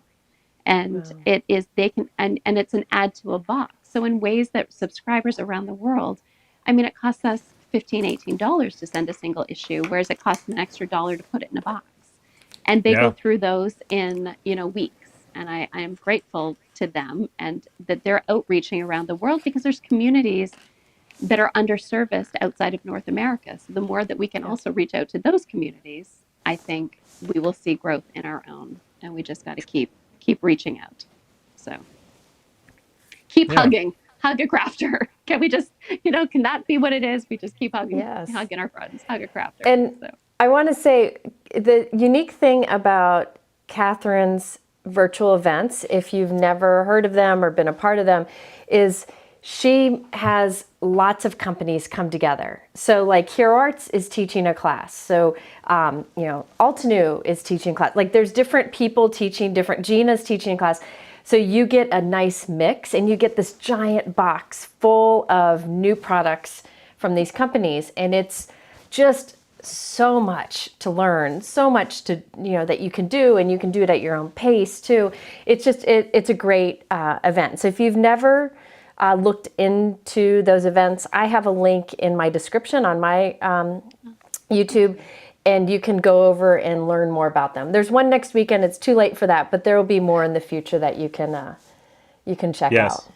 And it is, they can, and it's an add to a box. So in ways that subscribers around the world, I mean, it costs us $15, $18 to send a single issue, whereas it costs them an extra $1 to put it in a box. And they go through those in, weeks. And I am grateful to them and that they're outreaching around the world, because there's communities that are underserviced outside of North America. So the more that we can also reach out to those communities, I think we will see growth in our own. And we just got to keep reaching out. So keep Yeah. hugging. Hug a crafter. Can we just, can that be what it is? We just keep hugging, Yes. hugging our friends, hug a crafter. And So. I want to say the unique thing about Catherine's virtual events, if you've never heard of them or been a part of them, is she has lots of companies come together. So like Hero Arts is teaching a class. So, Altenew is teaching class. Like there's different people teaching different, Gina's teaching a class. So you get a nice mix and you get this giant box full of new products from these companies. And it's just so much to learn, so much to, that you can do, and you can do it at your own pace too. It's just, it's a great event. So if you've never looked into those events, I have a link in my description on my YouTube, and you can go over and learn more about them. There's one next weekend. It's too late for that, but there will be more in the future that you can check out.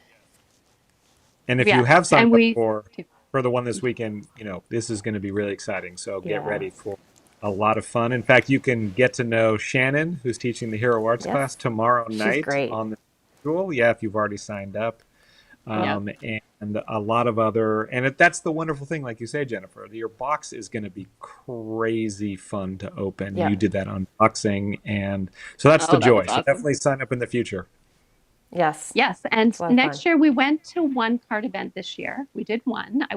And if you have signed up for the one this weekend, this is going to be really exciting. So get ready for a lot of fun. In fact, you can get to know Shannon, who's teaching the Hero Arts class tomorrow night on the schedule. Yeah, if you've already signed up. And a lot of other, and that's the wonderful thing, like you say, Jennifer, your box is going to be crazy fun to open. You did that unboxing, and so that's the joy. So definitely sign up in the future. Yes. And next year we went to one card event. This year we did one.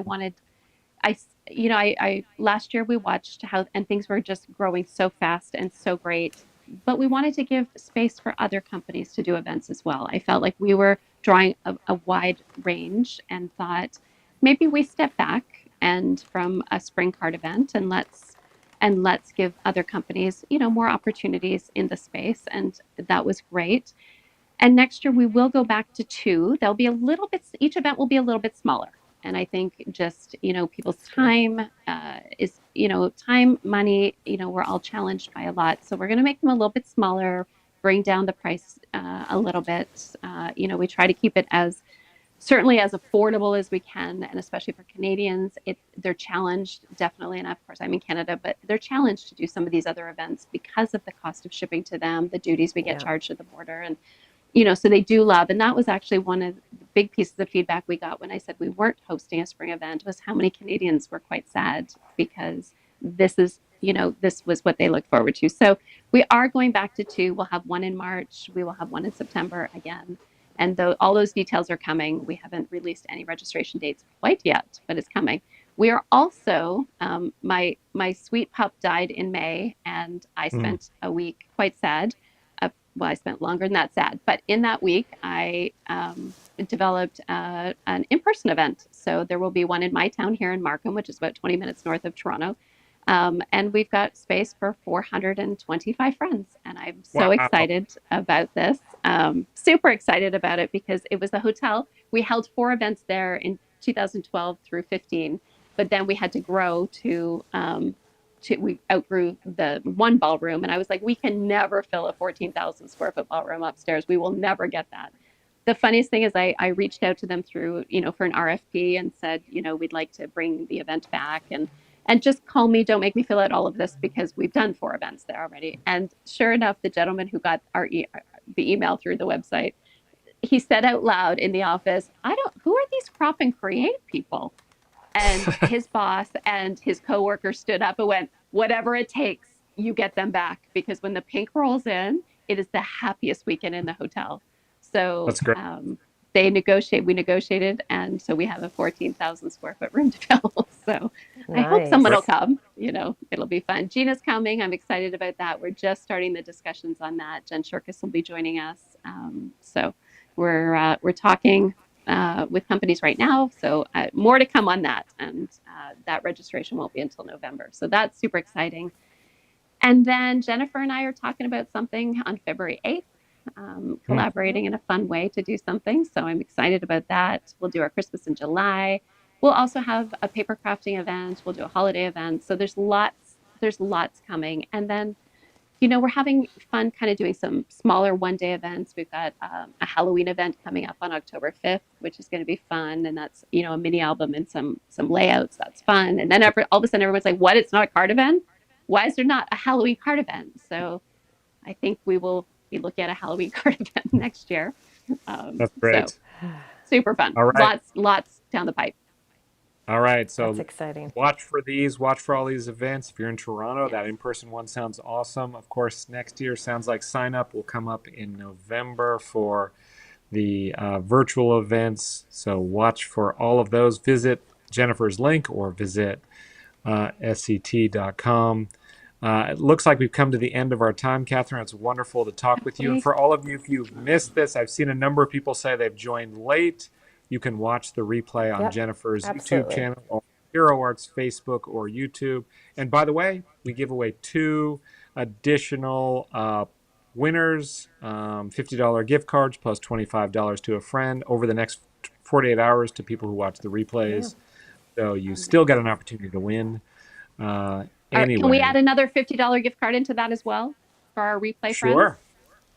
Last year we watched how, and things were just growing so fast and so great, but we wanted to give space for other companies to do events as well. I felt like we were drawing a wide range and thought maybe we step back and from a spring card event and let's give other companies, more opportunities in the space. And that was great. And next year we will go back to 2. There'll be each event will be a little bit smaller. And I think just, people's time is, time, money, we're all challenged by a lot. So we're going to make them a little bit smaller, bring down the price a little bit. We try to keep it certainly as affordable as we can. And especially for Canadians, they're challenged definitely. And of course, I'm in Canada, but they're challenged to do some of these other events because of the cost of shipping to them, the duties we get charged at the border. And so they do love, and that was actually one of the big pieces of feedback we got when I said we weren't hosting a spring event, was how many Canadians were quite sad because this was what they look forward to. So we are going back to 2. We'll have one in March. We will have one in September again. And all those details are coming. We haven't released any registration dates quite yet, but it's coming. We are also, my sweet pup died in May, and I spent a week quite sad. I spent longer than that sad. But in that week, I developed an in-person event. So there will be one in my town here in Markham, which is about 20 minutes north of Toronto. And we've got space for 425 friends. And I'm so excited about this. Super excited about it because it was a hotel. We held 4 events there in 2012 through 15. But then we had to grow we outgrew the one ballroom, and I was like, we can never fill a 14,000 square foot ballroom upstairs. We will never get that. The funniest thing is I reached out to them through, for an RFP and said, we'd like to bring the event back and just call me. Don't make me fill out all of this because we've done 4 events there already. And sure enough, the gentleman who got the email through the website, he said out loud in the office, who are these crop and create people? And his boss and his coworker stood up and went, whatever it takes, you get them back. Because when the pink rolls in, it is the happiest weekend in the hotel. So that's great. We negotiated. And so we have a 14,000 square foot room to fill. So nice. I hope someone will come, it'll be fun. Gina's coming. I'm excited about that. We're just starting the discussions on that. Jen Shurkis will be joining us. So we're talking with companies right now. So more to come on that. And that registration won't be until November. So that's super exciting. And then Jennifer and I are talking about something on February 8th, collaborating in a fun way to do something. So I'm excited about that. We'll do our Christmas in July. We'll also have a paper crafting event. We'll do a holiday event. So there's lots coming. And then we're having fun kind of doing some smaller one-day events. We've got a Halloween event coming up on October 5th, which is going to be fun, and that's a mini album and some layouts. That's fun. And then all of a sudden, everyone's like, "What? It's not a card event? Why is there not a Halloween card event?" So I think we will be looking at a Halloween card event next year. That's great. So super fun. All right. Lots down the pipe. All right. So That's exciting. watch for all these events. If you're in Toronto, that in-person one sounds awesome. Of course, next year sounds like sign up will come up in November for the virtual events. So watch for all of those. Visit Jennifer's link or visit SCT.com. It looks like we've come to the end of our time, Catherine. It's wonderful to talk with you. And for all of you, if you've missed this, I've seen a number of people say they've joined late. You can watch the replay on Jennifer's YouTube channel, or Hero Art's Facebook or YouTube. And by the way, we give away 2 additional winners, $50 gift cards plus $25 to a friend over the next 48 hours to people who watch the replays. So you still got an opportunity to win. Anyway. Can we add another $50 gift card into that as well for our replay friends? Sure.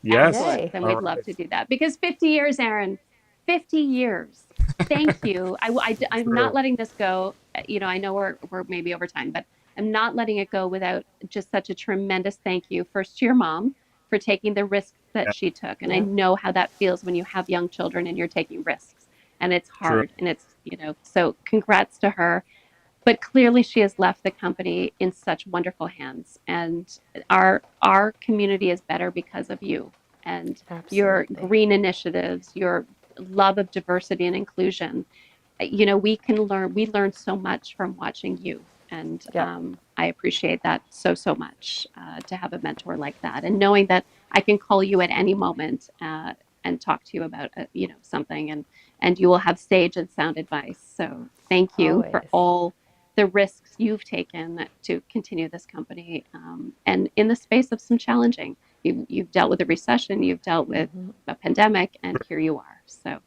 Yes. Excellent. Then we'd love to do that. Because 50 years, Aaron, 50 years. Thank you. I'm not letting this go. I know we're maybe over time, but I'm not letting it go without just such a tremendous thank you. First to your mom for taking the risks that she took. And I know how that feels when you have young children and you're taking risks. And it's hard. And it's, so congrats to her. But clearly she has left the company in such wonderful hands. And our community is better because of you and your green initiatives, your love of diversity and inclusion. We learn so much from watching you. And I appreciate that so much, to have a mentor like that. And knowing that I can call you at any moment and talk to you about, something, and you will have sage and sound advice. So thank you for all the risks you've taken to continue this company. And in the space of some challenging, you've dealt with a recession, you've dealt with a pandemic, and here you are. So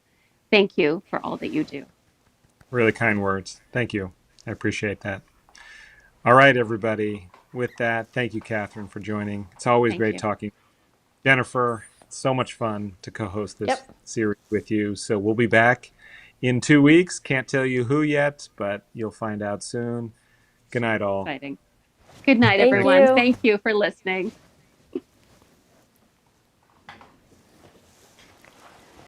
thank you for all that you do. Really kind words. Thank you. I appreciate that. All right, everybody. With that, thank you, Catherine, for joining. It's always great talking. Jennifer, it's so much fun to co-host this series with you. So we'll be back in 2 weeks. Can't tell you who yet, but you'll find out soon. Good night, all. Exciting. Good night, everyone. Thank you for listening.